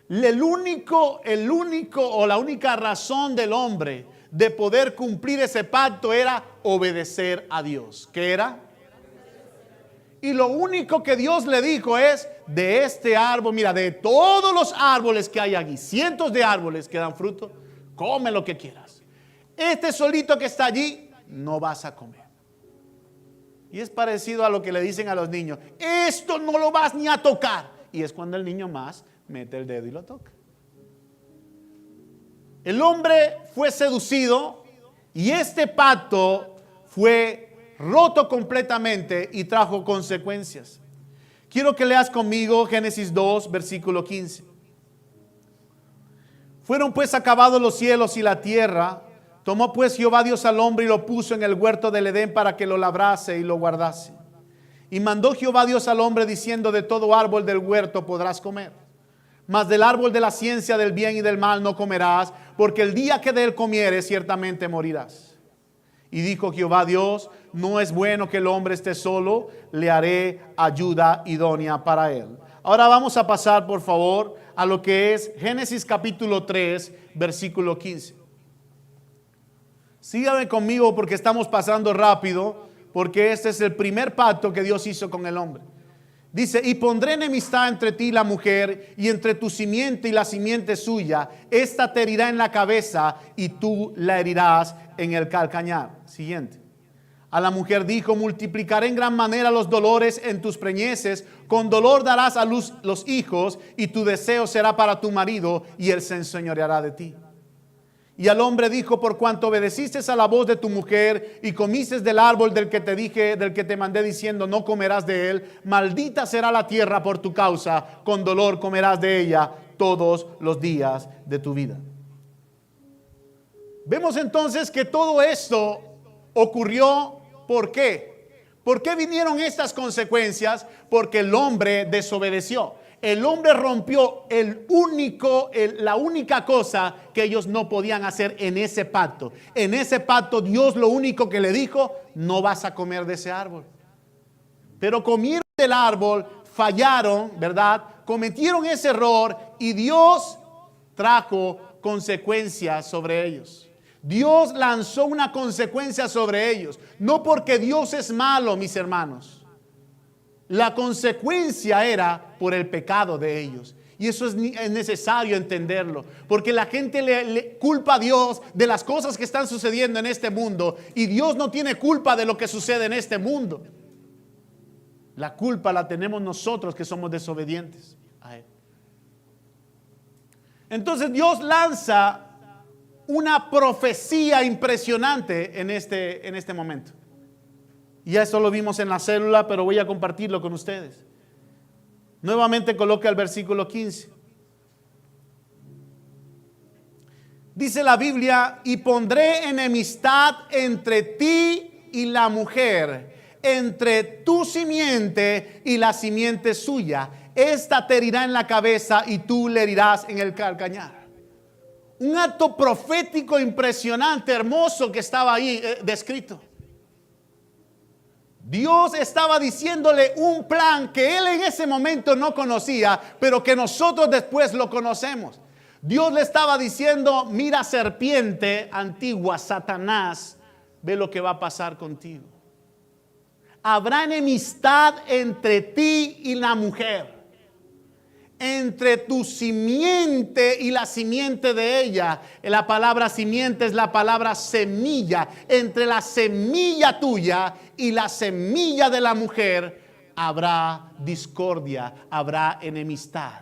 El único o la única razón del hombre de poder cumplir ese pacto era obedecer a Dios. ¿Qué era? Y lo único que Dios le dijo es: de este árbol, mira, de todos los árboles que hay aquí, cientos de árboles que dan fruto, come lo que quieras. Este solito que está allí, no vas a comer. Y es parecido a lo que le dicen a los niños: esto no lo vas ni a tocar. Y es cuando el niño más mete el dedo y lo toca. El hombre fue seducido, y este pacto fue roto completamente y trajo consecuencias. Quiero que leas conmigo Génesis 2, versículo 15. Fueron pues acabados los cielos y la tierra, Tomó pues Jehová Dios al hombre y lo puso en el huerto del Edén para que lo labrase y lo guardase. Y mandó Jehová Dios al hombre diciendo: de todo árbol del huerto podrás comer, mas del árbol de la ciencia del bien y del mal no comerás, porque el día que de él comieres ciertamente morirás. Y dijo Jehová Dios: no es bueno que el hombre esté solo, le haré ayuda idónea para él. Ahora vamos a pasar, por favor, a lo que es Génesis capítulo 3, versículo 15. Síganme conmigo porque estamos pasando rápido, porque este es el primer pacto que Dios hizo con el hombre. Dice: y pondré enemistad entre ti y la mujer, y entre tu simiente y la simiente suya. Esta te herirá en la cabeza, y tú la herirás en el calcañar. Siguiente. A la mujer dijo: multiplicaré en gran manera los dolores en tus preñeces, con dolor darás a luz los hijos, y tu deseo será para tu marido, y él se enseñoreará de ti. Y al hombre dijo: por cuanto obedeciste a la voz de tu mujer y comiste del árbol del que te dije, del que te mandé diciendo: no comerás de él, maldita será la tierra por tu causa, con dolor comerás de ella todos los días de tu vida. Vemos entonces que todo esto ocurrió. ¿Por qué? ¿Por qué vinieron estas consecuencias? Porque el hombre desobedeció. El hombre rompió la única cosa que ellos no podían hacer en ese pacto. En ese pacto Dios lo único que le dijo: no vas a comer de ese árbol. Pero comieron del árbol, fallaron, ¿verdad? Cometieron ese error y Dios trajo consecuencias sobre ellos. Dios lanzó una consecuencia sobre ellos. No porque Dios es malo, mis hermanos. La consecuencia era por el pecado de ellos. Y eso es necesario entenderlo. Porque la gente le culpa a Dios de las cosas que están sucediendo en este mundo. Y Dios no tiene culpa de lo que sucede en este mundo. La culpa la tenemos nosotros que somos desobedientes a Él. Entonces Dios lanza una profecía impresionante en este momento. Y ya eso lo vimos en la célula, pero voy a compartirlo con ustedes. Nuevamente coloca el versículo 15. Dice la Biblia: y pondré enemistad entre ti y la mujer, entre tu simiente y la simiente suya. Esta te herirá en la cabeza y tú le herirás en el calcañar. Un acto profético impresionante, hermoso, que estaba ahí descrito. Dios estaba diciéndole un plan que él en ese momento no conocía, pero que nosotros después lo conocemos. Dios le estaba diciendo: mira, serpiente antigua, Satanás, ve lo que va a pasar contigo. Habrá enemistad entre ti y la mujer, entre tu simiente y la simiente de ella. La palabra simiente es la palabra semilla. Entre la semilla tuya y la semilla de la mujer habrá discordia, habrá enemistad.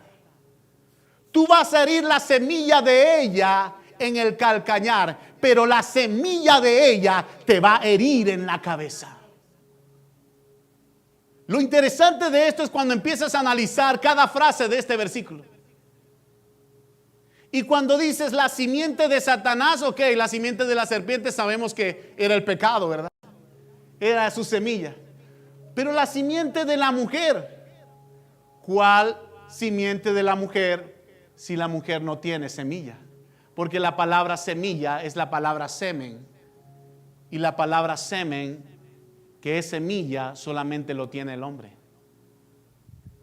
Tú vas a herir la semilla de ella en el calcañar, pero la semilla de ella te va a herir en la cabeza. Lo interesante de esto es cuando empiezas a analizar cada frase de este versículo. Y cuando dices la simiente de Satanás, ok, la simiente de la serpiente sabemos que era el pecado, ¿verdad? Era su semilla. Pero la simiente de la mujer, ¿cuál simiente de la mujer si la mujer no tiene semilla? Porque la palabra semilla es la palabra semen. Y la palabra semen, que es semilla, solamente lo tiene el hombre.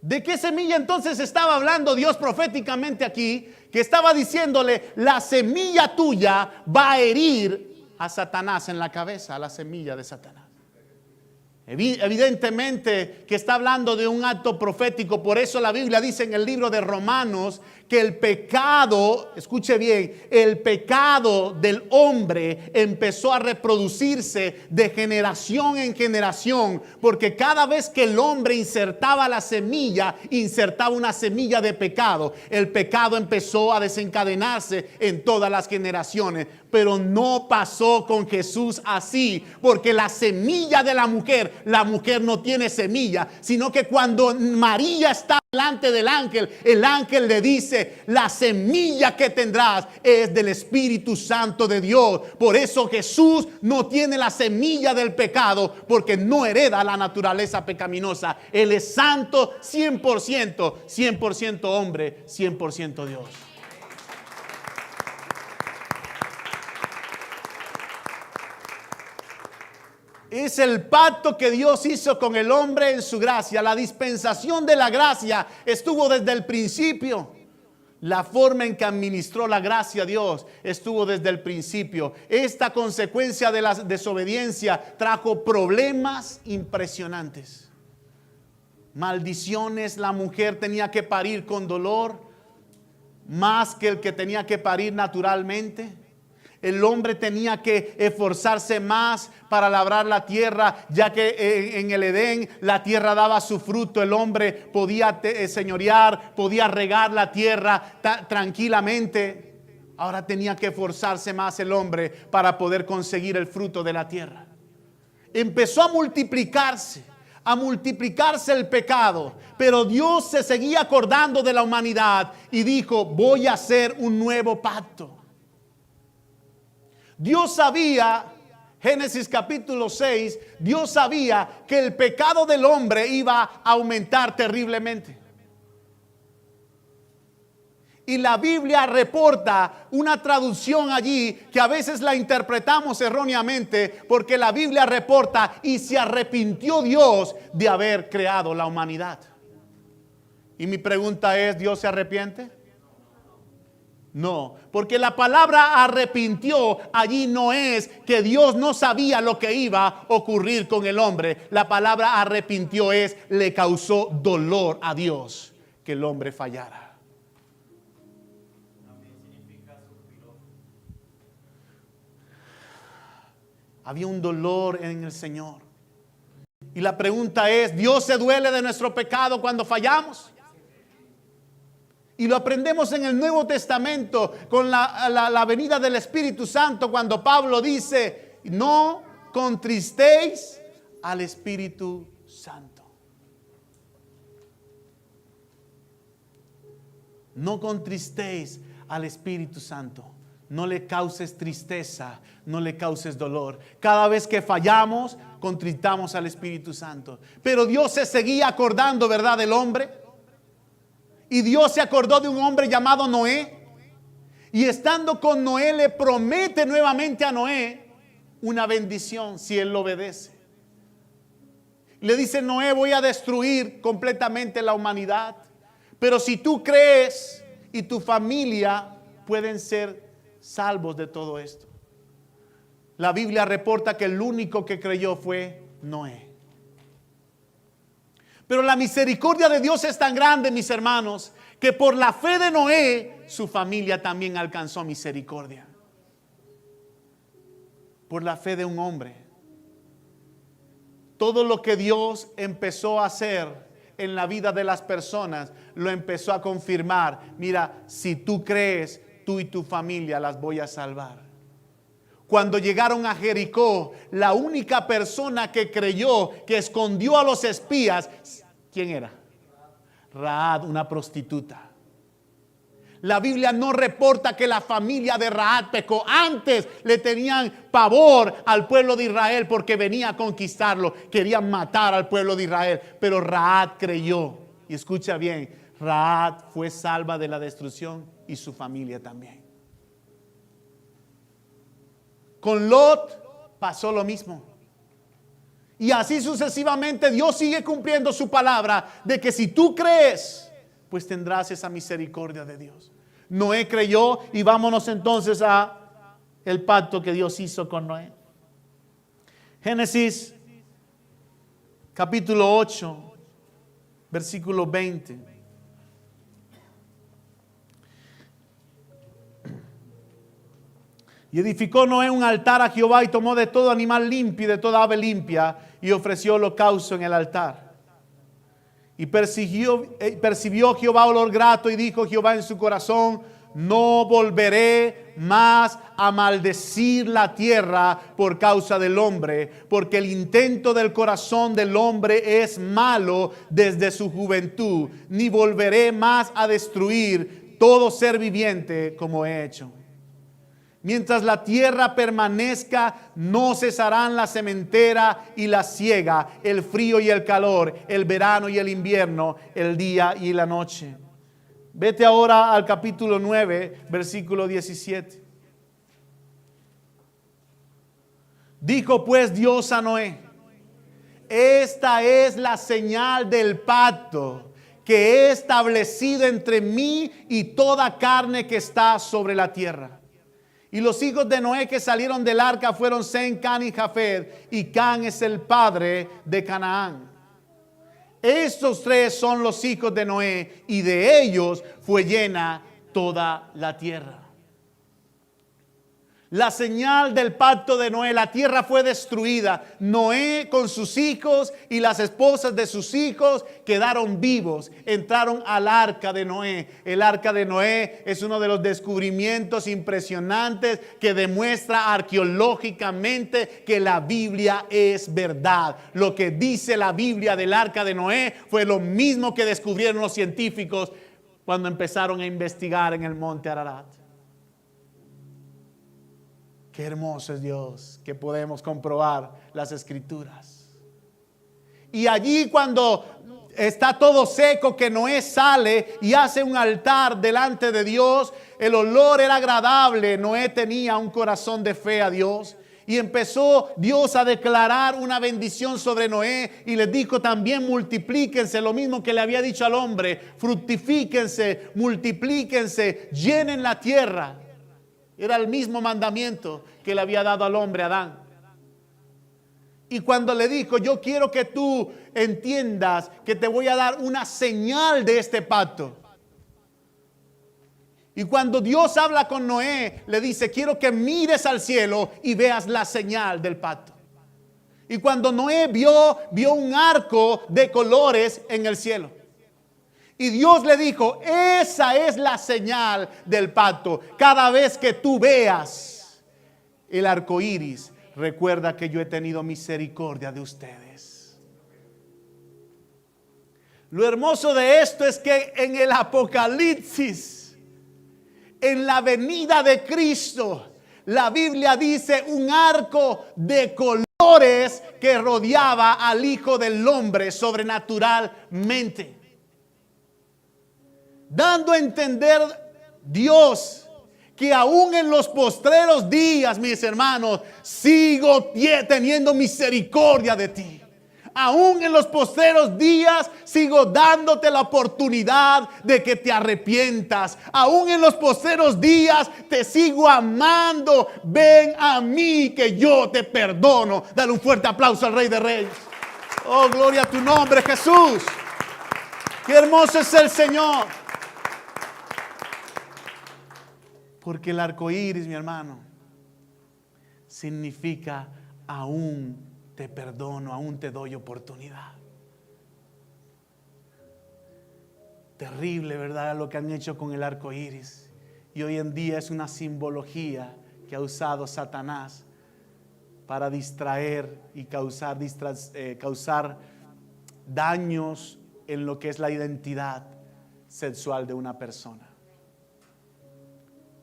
¿De qué semilla entonces estaba hablando Dios proféticamente aquí? Que estaba diciéndole: la semilla tuya va a herir a Satanás en la cabeza, a la semilla de Satanás. Evidentemente que está hablando de un acto profético. Por eso la Biblia dice en el libro de Romanos que el pecado, escuche bien, el pecado del hombre empezó a reproducirse de generación en generación, porque cada vez que el hombre insertaba la semilla, insertaba una semilla de pecado. El pecado empezó a desencadenarse en todas las generaciones. Pero no pasó con Jesús así, porque la semilla de la mujer la mujer no tiene semilla, sino que cuando María está delante del ángel, el ángel le dice: la semilla que tendrás es del Espíritu Santo de Dios. Por eso Jesús no tiene la semilla del pecado, porque no hereda la naturaleza pecaminosa. Él es santo 100%, 100% hombre, 100% Dios. Es el pacto que Dios hizo con el hombre en su gracia. La dispensación de la gracia estuvo desde el principio. La forma en que administró la gracia a Dios estuvo desde el principio. Esta consecuencia de la desobediencia trajo problemas impresionantes. Maldiciones, la mujer tenía que parir con dolor, más que el que tenía que parir naturalmente. El hombre tenía que esforzarse más para labrar la tierra, ya que en el Edén la tierra daba su fruto. El hombre podía señorear, podía regar la tierra tranquilamente. Ahora tenía que esforzarse más el hombre para poder conseguir el fruto de la tierra. Empezó a multiplicarse el pecado, pero Dios se seguía acordando de la humanidad y dijo: voy a hacer un nuevo pacto. Dios sabía, Génesis capítulo 6, Dios sabía que el pecado del hombre iba a aumentar terriblemente. Y la Biblia reporta una traducción allí que a veces la interpretamos erróneamente, porque la Biblia reporta: y se arrepintió Dios de haber creado la humanidad. Y mi pregunta es: ¿Dios se arrepiente? No, porque la palabra arrepintió allí no es que Dios no sabía lo que iba a ocurrir con el hombre. La palabra arrepintió es: le causó dolor a Dios que el hombre fallara. Había un dolor en el Señor. Y la pregunta es: ¿Dios se duele de nuestro pecado cuando fallamos? Y lo aprendemos en el Nuevo Testamento con la venida del Espíritu Santo, cuando Pablo dice: no contristéis al Espíritu Santo. No contristéis al Espíritu Santo. No le causes tristeza, no le causes dolor. Cada vez que fallamos, contristamos al Espíritu Santo. Pero Dios se seguía acordando, ¿verdad?, del hombre. Y Dios se acordó de un hombre llamado Noé. Y estando con Noé, le promete nuevamente a Noé una bendición si él lo obedece. Le dice: Noé, voy a destruir completamente la humanidad, pero si tú crees y tu familia pueden ser salvos de todo esto. La Biblia reporta que el único que creyó fue Noé. Pero la misericordia de Dios es tan grande, mis hermanos, que por la fe de Noé, su familia también alcanzó misericordia. Por la fe de un hombre. Todo lo que Dios empezó a hacer en la vida de las personas, lo empezó a confirmar. Mira, si tú crees, tú y tu familia las voy a salvar. Cuando llegaron a Jericó, la única persona que creyó, que escondió a los espías, ¿quién era? Rahab, una prostituta. La Biblia no reporta que la familia de Rahab pecó. Antes le tenían pavor al pueblo de Israel porque venía a conquistarlo. Querían matar al pueblo de Israel. Pero Rahab creyó. Y escucha bien, Rahab fue salva de la destrucción y su familia también. Con Lot pasó lo mismo. Y así sucesivamente Dios sigue cumpliendo su palabra de que si tú crees, pues tendrás esa misericordia de Dios. Noé creyó y vámonos entonces a el pacto que Dios hizo con Noé. Génesis capítulo 8, versículo 20. Y edificó Noé un altar a Jehová y tomó de todo animal limpio y de toda ave limpia y ofreció holocausto en el altar. Y percibió Jehová olor grato y dijo Jehová en su corazón: no volveré más a maldecir la tierra por causa del hombre, porque el intento del corazón del hombre es malo desde su juventud, ni volveré más a destruir todo ser viviente como he hecho. Mientras la tierra permanezca, no cesarán la sementera y la siega, el frío y el calor, el verano y el invierno, el día y la noche. Vete ahora al capítulo 9, versículo 17. Dijo pues Dios a Noé: esta es la señal del pacto que he establecido entre mí y toda carne que está sobre la tierra. Y los hijos de Noé que salieron del arca fueron Sem, Can y Jafet, y Can es el padre de Canaán. Estos tres son los hijos de Noé, y de ellos fue llena toda la tierra. La señal del pacto de Noé: la tierra fue destruida. Noé con sus hijos y las esposas de sus hijos quedaron vivos. Entraron al arca de Noé. El arca de Noé es uno de los descubrimientos impresionantes que demuestra arqueológicamente que la Biblia es verdad. Lo que dice la Biblia del arca de Noé fue lo mismo que descubrieron los científicos cuando empezaron a investigar en el monte Ararat. Qué hermoso es Dios, que podemos comprobar las escrituras. Y allí, cuando está todo seco, que Noé sale y hace un altar delante de Dios, el olor era agradable. Noé tenía un corazón de fe a Dios. Y empezó Dios a declarar una bendición sobre Noé, y les dijo también: multiplíquense, lo mismo que le había dicho al hombre: fructifíquense, multiplíquense, llenen la tierra. Era el mismo mandamiento que le había dado al hombre Adán. Y cuando le dijo: yo quiero que tú entiendas que te voy a dar una señal de este pacto. Y cuando Dios habla con Noé, le dice: quiero que mires al cielo y veas la señal del pacto. Y cuando Noé vio un arco de colores en el cielo. Y Dios le dijo: esa es la señal del pacto. Cada vez que tú veas el arco iris, recuerda que yo he tenido misericordia de ustedes. Lo hermoso de esto es que en el Apocalipsis, en la venida de Cristo, la Biblia dice un arco de colores que rodeaba al Hijo del Hombre sobrenaturalmente. Dando a entender Dios que aún en los postreros días, mis hermanos, sigo teniendo misericordia de ti. Aún en los postreros días sigo dándote la oportunidad de que te arrepientas. Aún en los postreros días te sigo amando. Ven a mí que yo te perdono. Dale un fuerte aplauso al Rey de Reyes. Oh, gloria a tu nombre, Jesús. Qué hermoso es el Señor. Porque el arco iris, mi hermano, significa: aún te perdono, aún te doy oportunidad. Terrible, ¿verdad?, lo que han hecho con el arco iris. Y hoy en día es una simbología que ha usado Satanás para distraer y causar daños en lo que es la identidad sexual de una persona.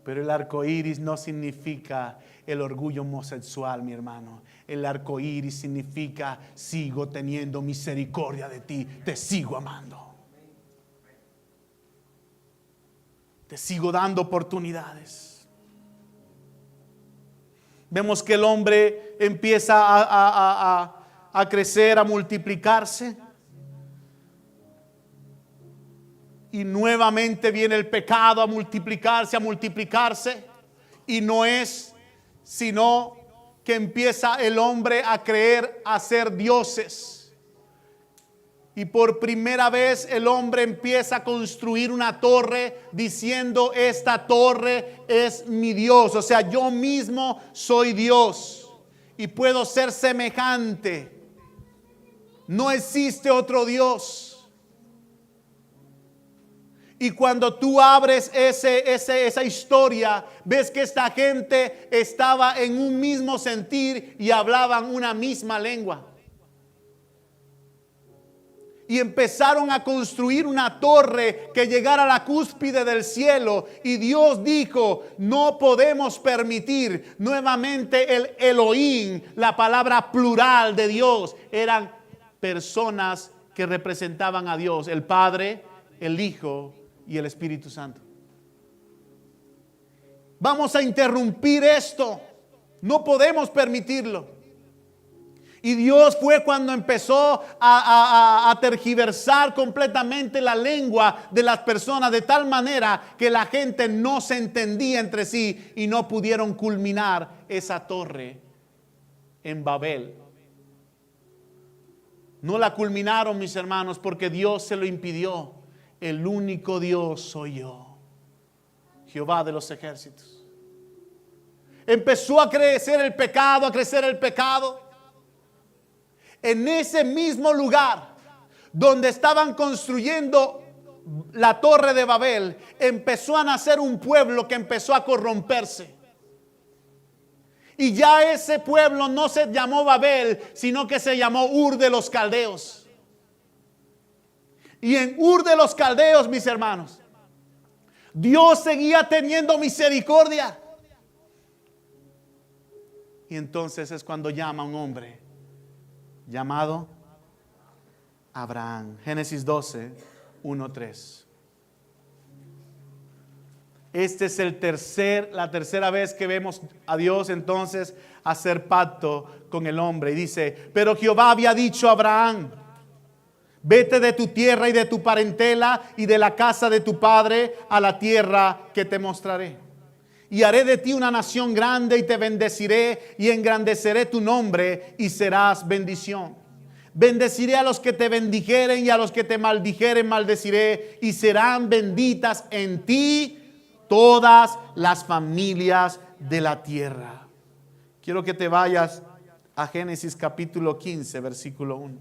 Pero el arco iris no significa el orgullo homosexual, mi hermano. El arco iris significa: sigo teniendo misericordia de ti, te sigo amando, te sigo dando oportunidades. Vemos que el hombre empieza a crecer, a multiplicarse. Y nuevamente viene el pecado a multiplicarse. Y no es sino que empieza el hombre a creer a ser dioses. Y por primera vez el hombre empieza a construir una torre diciendo: esta torre es mi Dios. O sea, yo mismo soy Dios y puedo ser semejante. No existe otro Dios. Y cuando tú abres esa historia, ves que esta gente estaba en un mismo sentir y hablaban una misma lengua. Y empezaron a construir una torre que llegara a la cúspide del cielo. Y Dios dijo, no podemos permitir nuevamente el Elohim, la palabra plural de Dios. Eran personas que representaban a Dios, el Padre, el Hijo y el Espíritu Santo. Vamos a interrumpir esto. No podemos permitirlo. Y Dios fue cuando empezó a tergiversar completamente la lengua de las personas, de tal manera que la gente no se entendía entre sí y no pudieron culminar esa torre en Babel. No la culminaron, mis hermanos, porque Dios se lo impidió. El único Dios soy yo, Jehová de los ejércitos. Empezó a crecer el pecado, a crecer el pecado. En ese mismo lugar donde estaban construyendo la torre de Babel, empezó a nacer un pueblo que empezó a corromperse. Y ya ese pueblo no se llamó Babel, sino que se llamó Ur de los Caldeos. Y en Ur de los Caldeos, mis hermanos, Dios seguía teniendo misericordia. Y entonces es cuando llama a un hombre llamado Abraham. Génesis 12, 1-3. Este es la tercera vez que vemos a Dios entonces hacer pacto con el hombre. Y dice, pero Jehová había dicho a Abraham, vete de tu tierra y de tu parentela y de la casa de tu padre a la tierra que te mostraré. Y haré de ti una nación grande y te bendeciré y engrandeceré tu nombre y serás bendición. Bendeciré a los que te bendijeren y a los que te maldijeren maldeciré y serán benditas en ti todas las familias de la tierra. Quiero que te vayas a Génesis capítulo 15, versículo 1.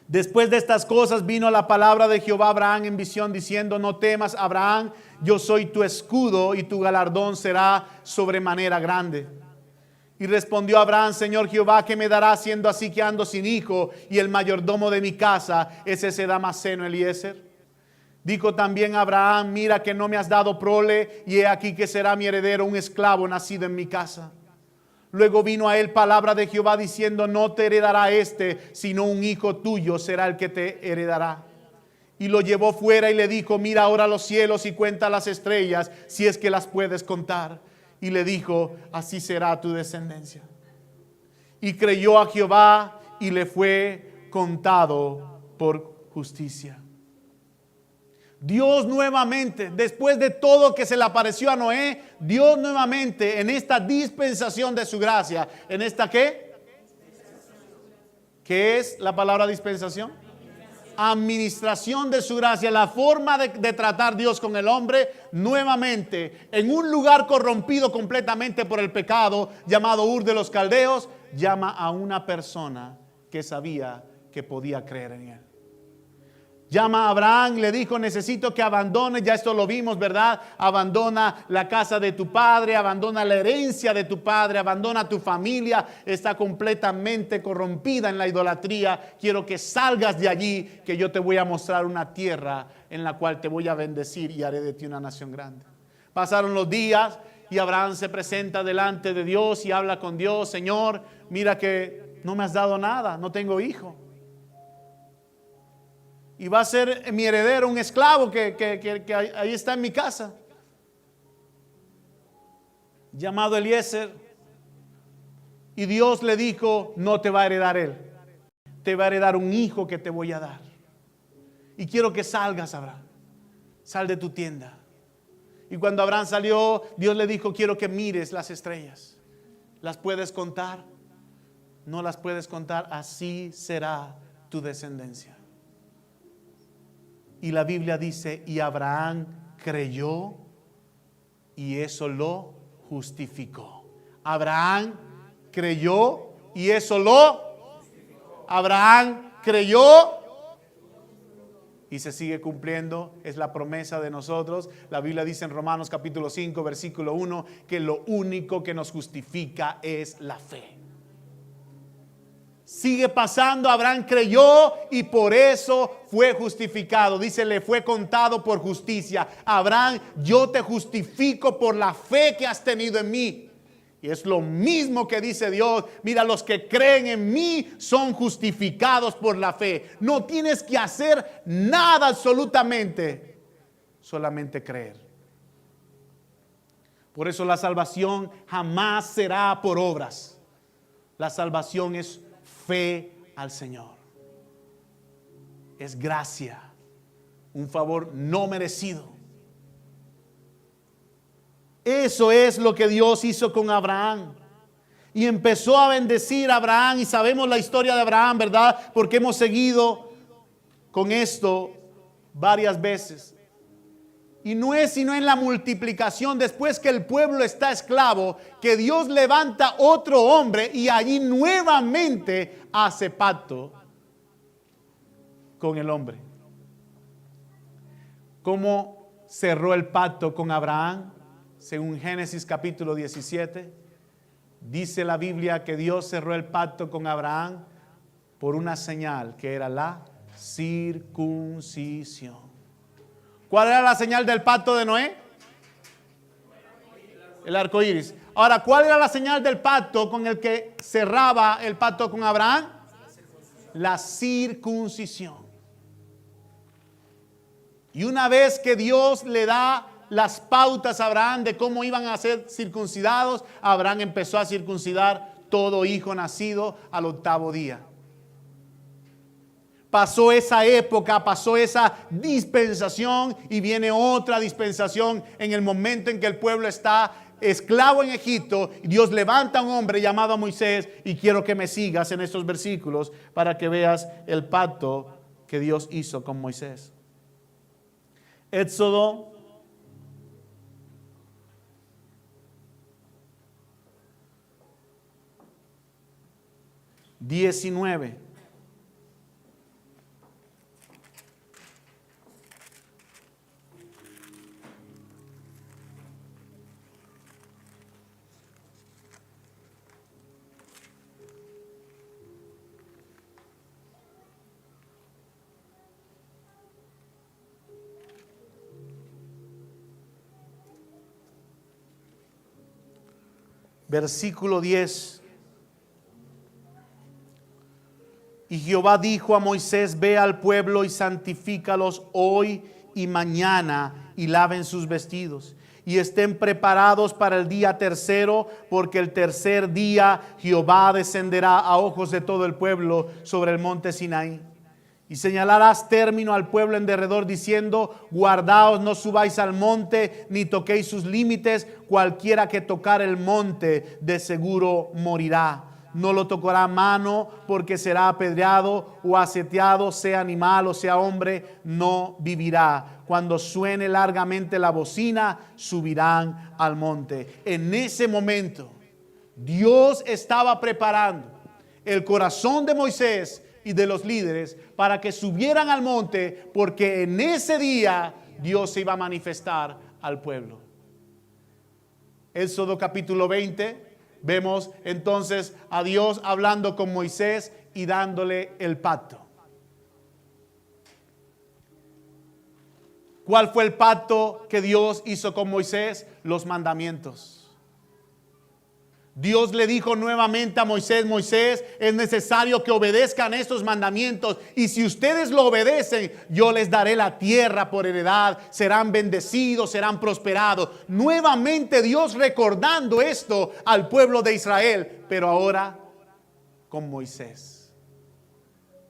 Después de estas cosas vino la palabra de Jehová a Abraham en visión diciendo, no temas, Abraham, yo soy tu escudo y tu galardón será sobremanera grande. Y respondió Abraham, Señor Jehová, ¿qué me dará siendo así que ando sin hijo y el mayordomo de mi casa es ese Damaseno Eliezer? Dijo también Abraham, mira que no me has dado prole y he aquí que será mi heredero un esclavo nacido en mi casa. Luego vino a él palabra de Jehová diciendo, no te heredará sino un hijo tuyo será el que te heredará. Y lo llevó fuera y le dijo, mira ahora los cielos y cuenta las estrellas, si es que las puedes contar. Y le dijo, así será tu descendencia. Y creyó a Jehová y le fue contado por justicia. Dios nuevamente, después de todo que se le apareció a Noé, Dios nuevamente en esta dispensación de su gracia, en esta ¿qué? ¿Qué es la palabra dispensación? Administración de su gracia, la forma de tratar Dios con el hombre, nuevamente en un lugar corrompido completamente por el pecado, llamado Ur de los Caldeos, llama a una persona que sabía que podía creer en él. Llama a Abraham, le dijo, necesito que abandones, ya esto lo vimos, ¿verdad? Abandona la casa de tu padre, abandona la herencia de tu padre, abandona tu familia, está completamente corrompida en la idolatría. Quiero que salgas de allí, que yo te voy a mostrar una tierra en la cual te voy a bendecir y haré de ti una nación grande. Pasaron los días y Abraham se presenta delante de Dios y habla con Dios, Señor, mira que no me has dado nada, no tengo hijo. Y va a ser mi heredero un esclavo que ahí está en mi casa, llamado Eliezer. Y Dios le dijo, no te va a heredar él, te va a heredar un hijo que te voy a dar. Y quiero que salgas, Abraham, sal de tu tienda. Y cuando Abraham salió, Dios le dijo, quiero que mires las estrellas. ¿Las puedes contar? No las puedes contar, así será tu descendencia. Y la Biblia dice, y Abraham creyó y eso lo justificó. Abraham creyó y eso lo justificó. Abraham creyó y se sigue cumpliendo, es la promesa de nosotros. La Biblia dice en Romanos capítulo 5, versículo 1, que lo único que nos justifica es la fe. Sigue pasando, Abraham creyó y por eso fue justificado. Dice, le fue contado por justicia. Abraham, yo te justifico por la fe que has tenido en mí. Y es lo mismo que dice Dios. Mira, los que creen en mí son justificados por la fe. No tienes que hacer nada absolutamente, solamente creer. Por eso la salvación jamás será por obras. La salvación es fe al Señor. Es gracia, un favor no merecido. Eso es lo que Dios hizo con Abraham. Y empezó a bendecir a Abraham. Y sabemos la historia de Abraham, ¿verdad? Porque hemos seguido con esto varias veces. Y no es sino en la multiplicación, después que el pueblo está esclavo, que Dios levanta otro hombre y allí nuevamente hace pacto con el hombre. ¿Cómo cerró el pacto con Abraham? Según Génesis capítulo 17, dice la Biblia que Dios cerró el pacto con Abraham por una señal que era la circuncisión. ¿Cuál era la señal del pacto de Noé? El arco iris. Ahora, ¿cuál era la señal del pacto con el que cerraba el pacto con Abraham? La circuncisión. Y una vez que Dios le da las pautas a Abraham de cómo iban a ser circuncidados, Abraham empezó a circuncidar todo hijo nacido al 8º día. Pasó esa época, pasó esa dispensación y viene otra dispensación en el momento en que el pueblo está esclavo en Egipto. Dios levanta a un hombre llamado Moisés, y quiero que me sigas en estos versículos para que veas el pacto que Dios hizo con Moisés. Éxodo 19. Versículo 10. Y Jehová dijo a Moisés: ve al pueblo y santifícalos hoy y mañana, y laven sus vestidos, y estén preparados para el día 3, porque el 3 día Jehová descenderá a ojos de todo el pueblo sobre el monte Sinaí. Y señalarás término al pueblo en derredor, diciendo: guardaos, no subáis al monte, ni toquéis sus límites. Cualquiera que tocar el monte, de seguro morirá. No lo tocará mano, porque será apedreado o aseteado, sea animal o sea hombre, no vivirá. Cuando suene largamente la bocina, subirán al monte. En ese momento, Dios estaba preparando el corazón de Moisés y de los líderes para que subieran al monte, porque en ese día Dios se iba a manifestar al pueblo. Éxodo capítulo 20, vemos entonces a Dios hablando con Moisés y dándole el pacto. ¿Cuál fue el pacto que Dios hizo con Moisés? Los mandamientos. Dios le dijo nuevamente a Moisés: Moisés, es necesario que obedezcan estos mandamientos, y si ustedes lo obedecen, yo les daré la tierra por heredad, serán bendecidos, serán prosperados. Nuevamente Dios recordando esto al pueblo de Israel, pero ahora con Moisés.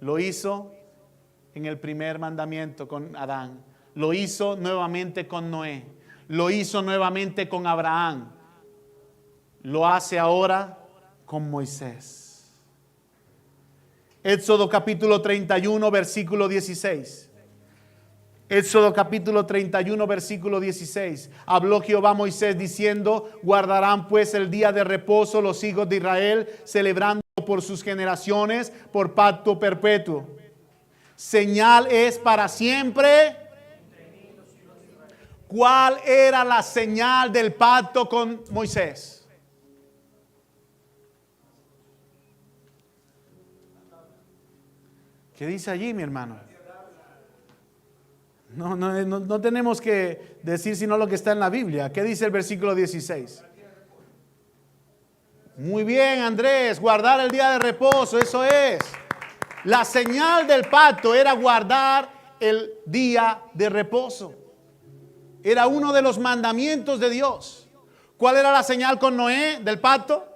Lo hizo en el primer mandamiento con Adán, lo hizo nuevamente con Noé, lo hizo nuevamente con Abraham. Lo hace ahora con Moisés. Éxodo capítulo 31, versículo 16. Éxodo capítulo 31, versículo 16. Habló Jehová a Moisés diciendo: guardarán pues el día de reposo los hijos de Israel, celebrando por sus generaciones, por pacto perpetuo. Señal es para siempre. ¿Cuál era la señal del pacto con Moisés? ¿Qué dice allí, mi hermano? No tenemos que decir sino lo que está en la Biblia. ¿Qué dice el versículo 16? Muy bien, Andrés, guardar el día de reposo, eso es. La señal del pacto era guardar el día de reposo. Era uno de los mandamientos de Dios. ¿Cuál era la señal con Noé del pacto?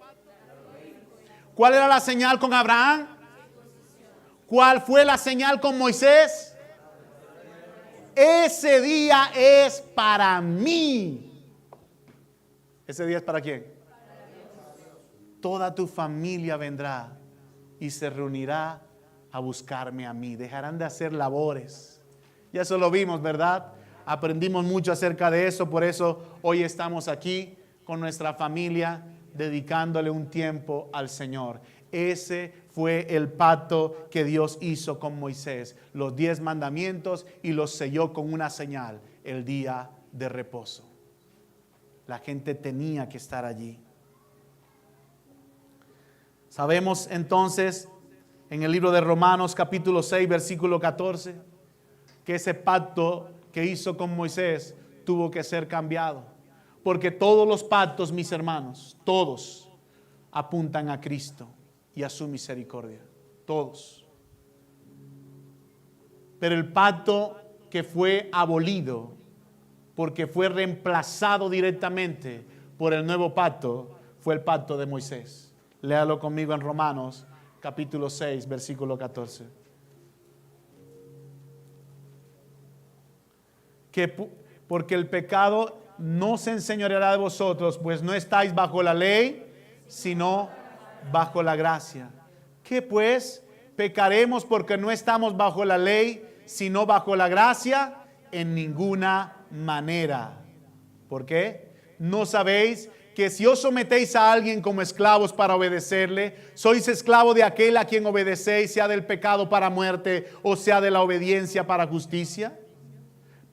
¿Cuál era la señal con Abraham? ¿Cuál fue la señal con Moisés? Ese día es para mí. ¿Ese día es para quién? Toda tu familia vendrá y se reunirá a buscarme a mí. Dejarán de hacer labores. Ya eso lo vimos, ¿verdad? Aprendimos mucho acerca de eso. Por eso hoy estamos aquí con nuestra familia dedicándole un tiempo al Señor. Ese fue el pacto que Dios hizo con Moisés. Los 10 mandamientos y los selló con una señal. El día de reposo. La gente tenía que estar allí. Sabemos entonces en el libro de Romanos capítulo 6 versículo 14 que ese pacto que hizo con Moisés tuvo que ser cambiado. Porque todos los pactos, mis hermanos, todos apuntan a Cristo y a su misericordia. Todos. Pero el pacto que fue abolido, porque fue reemplazado directamente por el nuevo pacto, fue el pacto de Moisés. Léalo conmigo en Romanos capítulo 6, versículo 14. Porque el pecado no se enseñoreará de vosotros, pues no estáis bajo la ley, sino bajo la gracia. ¿Qué pues? ¿Pecaremos porque no estamos bajo la ley, sino bajo la gracia? En ninguna manera. ¿Por qué? ¿No sabéis que si os sometéis a alguien como esclavos para obedecerle, sois esclavo de aquel a quien obedecéis, sea del pecado para muerte o sea de la obediencia para justicia?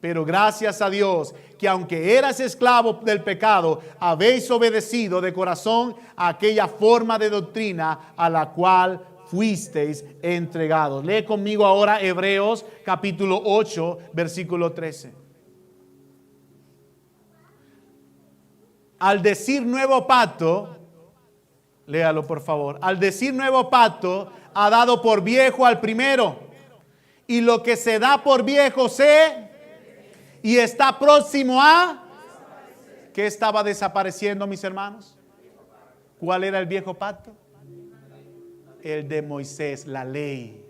Pero gracias a Dios que aunque eras esclavo del pecado, habéis obedecido de corazón a aquella forma de doctrina a la cual fuisteis entregados. Lee conmigo ahora Hebreos capítulo 8, versículo 13. Al decir nuevo pacto, léalo por favor. Al decir nuevo pacto, ha dado por viejo al primero. Y lo que se da por viejo y está próximo a... ¿Qué estaba desapareciendo, mis hermanos? ¿Cuál era el viejo pacto? El de Moisés, la ley.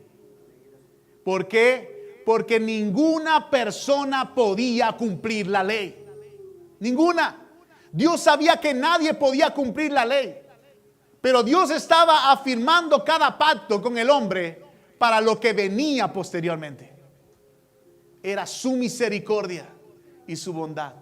¿Por qué? Porque ninguna persona podía cumplir la ley. Ninguna. Dios sabía que nadie podía cumplir la ley. Pero Dios estaba afirmando cada pacto con el hombre para lo que venía posteriormente. Era su misericordia y su bondad.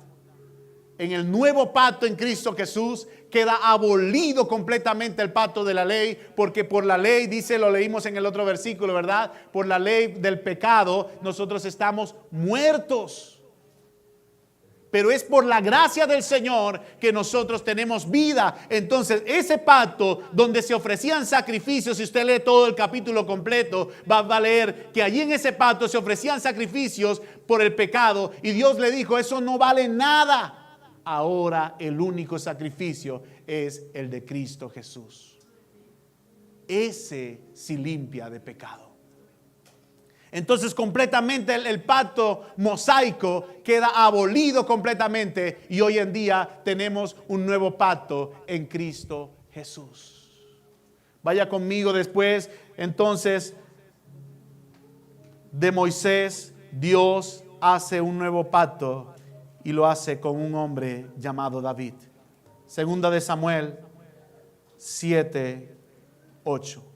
En el nuevo pacto en Cristo Jesús queda abolido completamente el pacto de la ley, porque por la ley, dice, lo leímos en el otro versículo, ¿verdad? Por la ley del pecado nosotros estamos muertos. Pero es por la gracia del Señor que nosotros tenemos vida. Entonces ese pacto donde se ofrecían sacrificios, si usted lee todo el capítulo completo, va a leer que allí en ese pacto se ofrecían sacrificios por el pecado. Y Dios le dijo, eso no vale nada. Ahora el único sacrificio es el de Cristo Jesús. Ese sí limpia de pecado. Entonces completamente el pacto mosaico queda abolido completamente y hoy en día tenemos un nuevo pacto en Cristo Jesús. Vaya conmigo después, entonces, de Moisés, Dios hace un nuevo pacto y lo hace con un hombre llamado David. Segunda de Samuel 7, 8.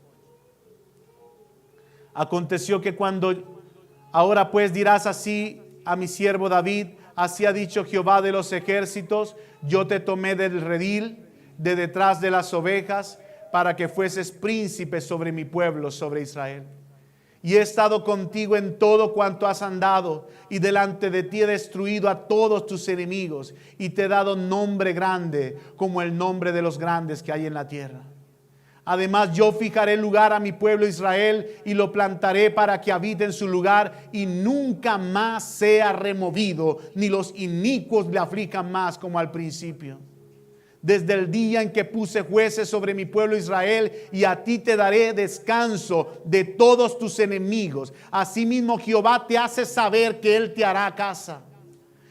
Aconteció que ahora pues dirás así a mi siervo David, así ha dicho Jehová de los ejércitos, yo te tomé del redil, de detrás de las ovejas, para que fueses príncipe sobre mi pueblo, sobre Israel. y he estado contigo en todo cuanto has andado, y delante de ti he destruido a todos tus enemigos, y te he dado nombre grande como el nombre de los grandes que hay en la tierra. Además, yo fijaré lugar a mi pueblo Israel y lo plantaré para que habite en su lugar y nunca más sea removido, ni los inicuos le aflijan más como al principio. Desde el día en que puse jueces sobre mi pueblo Israel, y a ti te daré descanso de todos tus enemigos. Asimismo, Jehová te hace saber que Él te hará casa.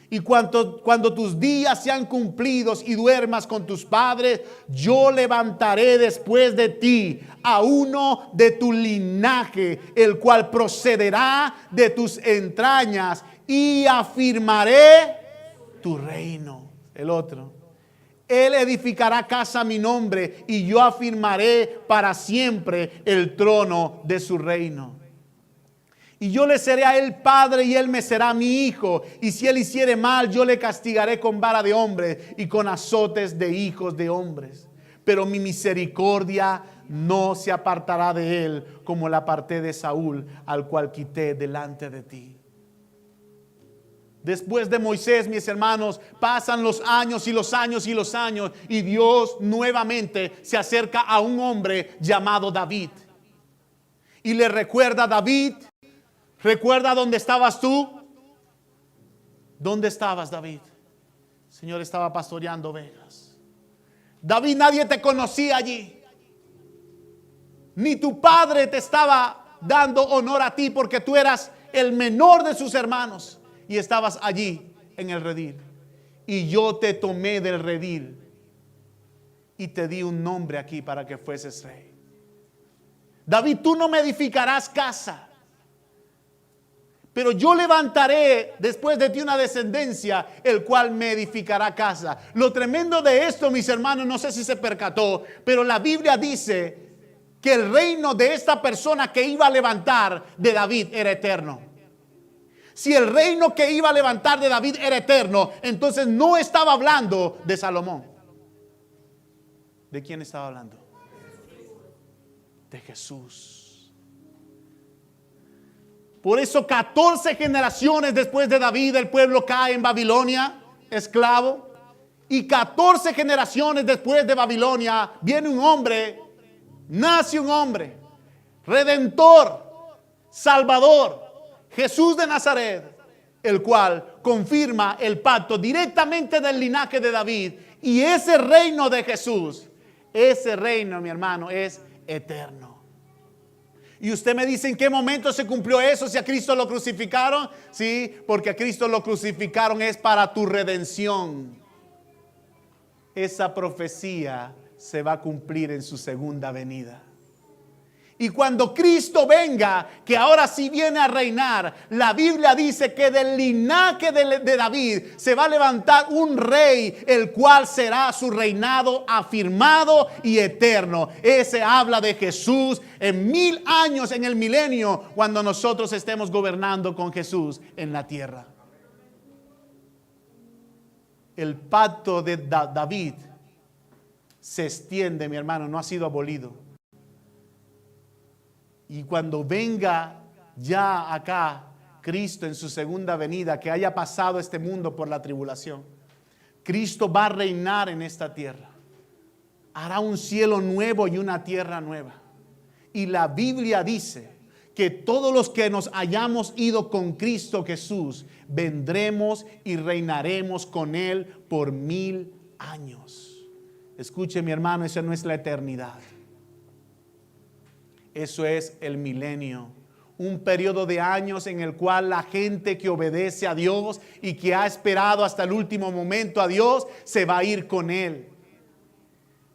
Y cuando tus días sean cumplidos y duermas con tus padres, yo levantaré después de ti a uno de tu linaje, el cual procederá de tus entrañas, y afirmaré tu reino. El otro. Él edificará casa a mi nombre, y yo afirmaré para siempre el trono de su reino. Y yo le seré a él padre, y él me será mi hijo. Y si él hiciere mal, yo le castigaré con vara de hombre y con azotes de hijos de hombres. Pero mi misericordia no se apartará de él, como la aparté de Saúl, al cual quité delante de ti. Después de Moisés, mis hermanos, pasan los años y los años y los años, y Dios nuevamente se acerca a un hombre llamado David. Y le recuerda a David: ¿recuerda dónde estabas tú? ¿Dónde estabas, David? El Señor estaba pastoreando ovejas. David, nadie te conocía allí. Ni tu padre te estaba dando honor a ti, porque tú eras el menor de sus hermanos. Y estabas allí en el redil. Y yo te tomé del redil y te di un nombre aquí para que fueses rey. David, tú no me edificarás casa, pero yo levantaré después de ti una descendencia, el cual me edificará casa. Lo tremendo de esto, mis hermanos, no sé si se percató, pero la Biblia dice que el reino de esta persona que iba a levantar de David era eterno. Si el reino que iba a levantar de David era eterno, entonces no estaba hablando de Salomón. ¿De quién estaba hablando? De Jesús. Por eso 14 generaciones después de David, el pueblo cae en Babilonia, esclavo. Y 14 generaciones después de Babilonia viene un hombre, nace un hombre, redentor, salvador, Jesús de Nazaret, el cual confirma el pacto directamente del linaje de David. Y ese reino de Jesús, ese reino, mi hermano, es eterno. Y usted me dice, ¿en qué momento se cumplió eso? Si a Cristo lo crucificaron. Sí, porque a Cristo lo crucificaron es para tu redención. Esa profecía se va a cumplir en su segunda venida. Y cuando Cristo venga, que ahora sí viene a reinar, la Biblia dice que del linaje de David se va a levantar un rey, el cual será su reinado afirmado y eterno. Ese habla de Jesús en 1000 años, en el milenio, cuando nosotros estemos gobernando con Jesús en la tierra. El pacto de David se extiende, mi hermano, no ha sido abolido. Y cuando venga ya acá Cristo en su segunda venida, que haya pasado este mundo por la tribulación, Cristo va a reinar en esta tierra. Hará un cielo nuevo y una tierra nueva. Y la Biblia dice que todos los que nos hayamos ido con Cristo Jesús, vendremos y reinaremos con Él por 1000 años. Escuche, mi hermano, esa no es la eternidad. Eso es el milenio, un periodo de años en el cual la gente que obedece a Dios y que ha esperado hasta el último momento a Dios, se va a ir con Él.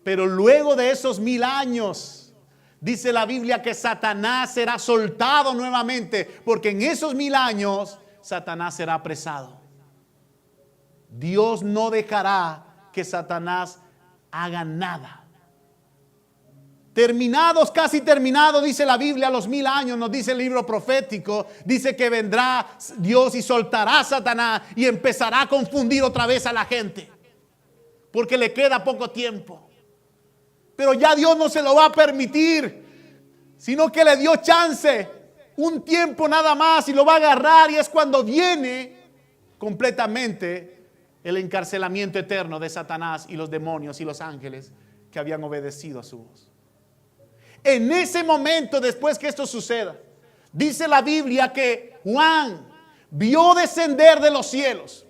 Pero luego de esos 1000 años, dice la Biblia que Satanás será soltado nuevamente, porque en esos 1000 años Satanás será apresado. Dios no dejará que Satanás haga nada. Terminados, casi terminados, dice la Biblia, a los 1000 años, nos dice el libro profético, dice que vendrá Dios y soltará a Satanás y empezará a confundir otra vez a la gente, porque le queda poco tiempo. Pero ya Dios no se lo va a permitir, sino que le dio chance un tiempo nada más y lo va a agarrar, y es cuando viene completamente el encarcelamiento eterno de Satanás y los demonios y los ángeles que habían obedecido a su voz. En ese momento, después que esto suceda, dice la Biblia que Juan vio descender de los cielos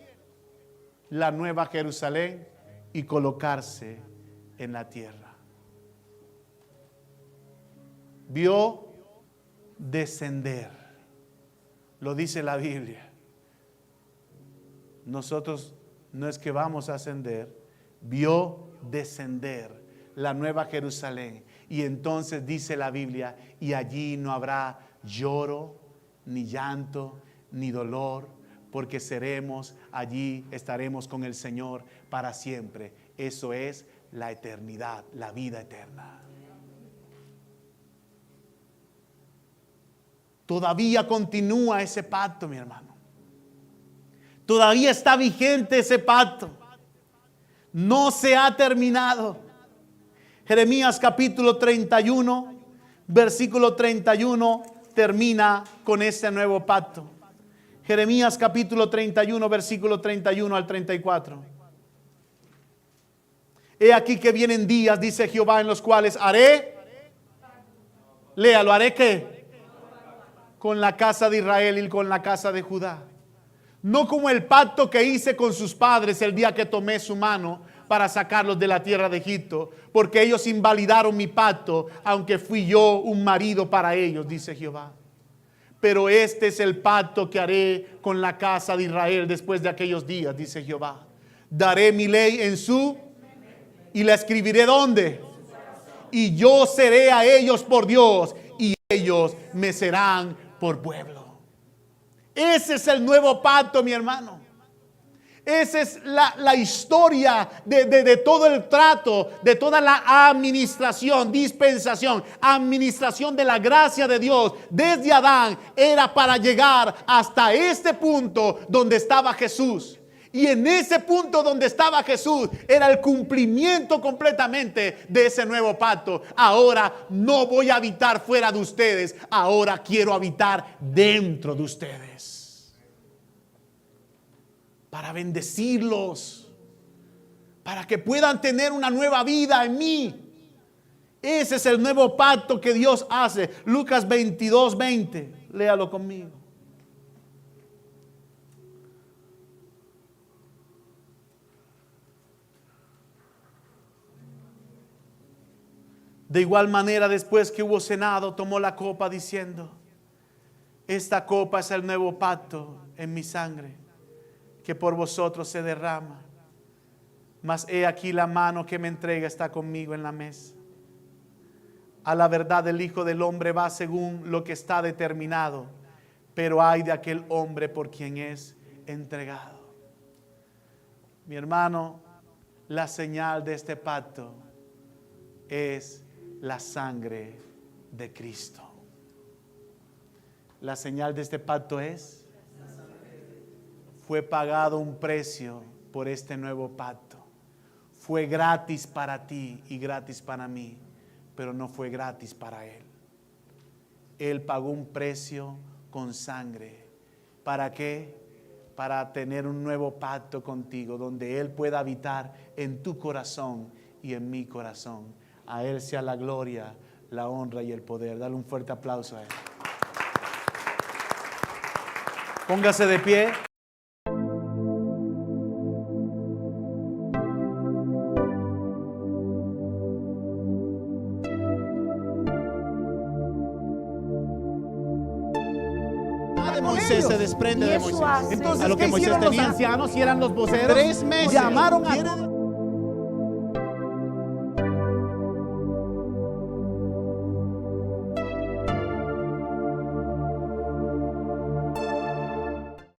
la nueva Jerusalén y colocarse en la tierra. Vio descender, lo dice la Biblia. Nosotros no es que vamos a ascender, vio descender la nueva Jerusalén. Y entonces dice la Biblia, y allí no habrá lloro, ni llanto, ni dolor, porque seremos allí, estaremos con el Señor para siempre. Eso es la eternidad, la vida eterna. Todavía continúa ese pacto, mi hermano. Todavía está vigente ese pacto. No se ha terminado. Jeremías capítulo 31, versículo 31 termina con este nuevo pacto. Jeremías capítulo 31, versículo 31 al 34. He aquí que vienen días, dice Jehová, en los cuales haré, léalo, haré ¿qué? Con la casa de Israel y con la casa de Judá. No como el pacto que hice con sus padres el día que tomé su mano para sacarlos de la tierra de Egipto, porque ellos invalidaron mi pacto, aunque fui yo un marido para ellos, dice Jehová. Pero este es el pacto que haré con la casa de Israel después de aquellos días, dice Jehová. Daré mi ley en su, y la escribiré ¿dónde? Y yo seré a ellos por Dios, y ellos me serán por pueblo. Ese es el nuevo pacto, mi hermano. Esa es la historia de todo el trato, de toda la administración, dispensación, administración de la gracia de Dios. Desde Adán era para llegar hasta este punto donde estaba Jesús. Y en ese punto donde estaba Jesús era el cumplimiento completamente de ese nuevo pacto. Ahora no voy a habitar fuera de ustedes, ahora quiero habitar dentro de ustedes. Para bendecirlos, para que puedan tener una nueva vida en mí. Ese es el nuevo pacto que Dios hace. Lucas 22:20, léalo conmigo. De igual manera, después que hubo cenado, tomó la copa diciendo: esta copa es el nuevo pacto en mi sangre, que por vosotros se derrama. Mas he aquí la mano que me entrega está conmigo en la mesa. A la verdad el Hijo del Hombre va según lo que está determinado, pero ay de aquel hombre por quien es entregado. Mi hermano, la señal de este pacto es la sangre de Cristo. La señal de este pacto es: fue pagado un precio por este nuevo pacto. Fue gratis para ti y gratis para mí, pero no fue gratis para Él. Él pagó un precio con sangre. ¿Para qué? Para tener un nuevo pacto contigo, donde Él pueda habitar en tu corazón y en mi corazón. A Él sea la gloria, la honra y el poder. Dale un fuerte aplauso a Él. Póngase de pie. Moisés se desprende de Moisés. Entonces, a lo que Moisés tenía, los ancianos y eran los voceros, 3 meses llamaron a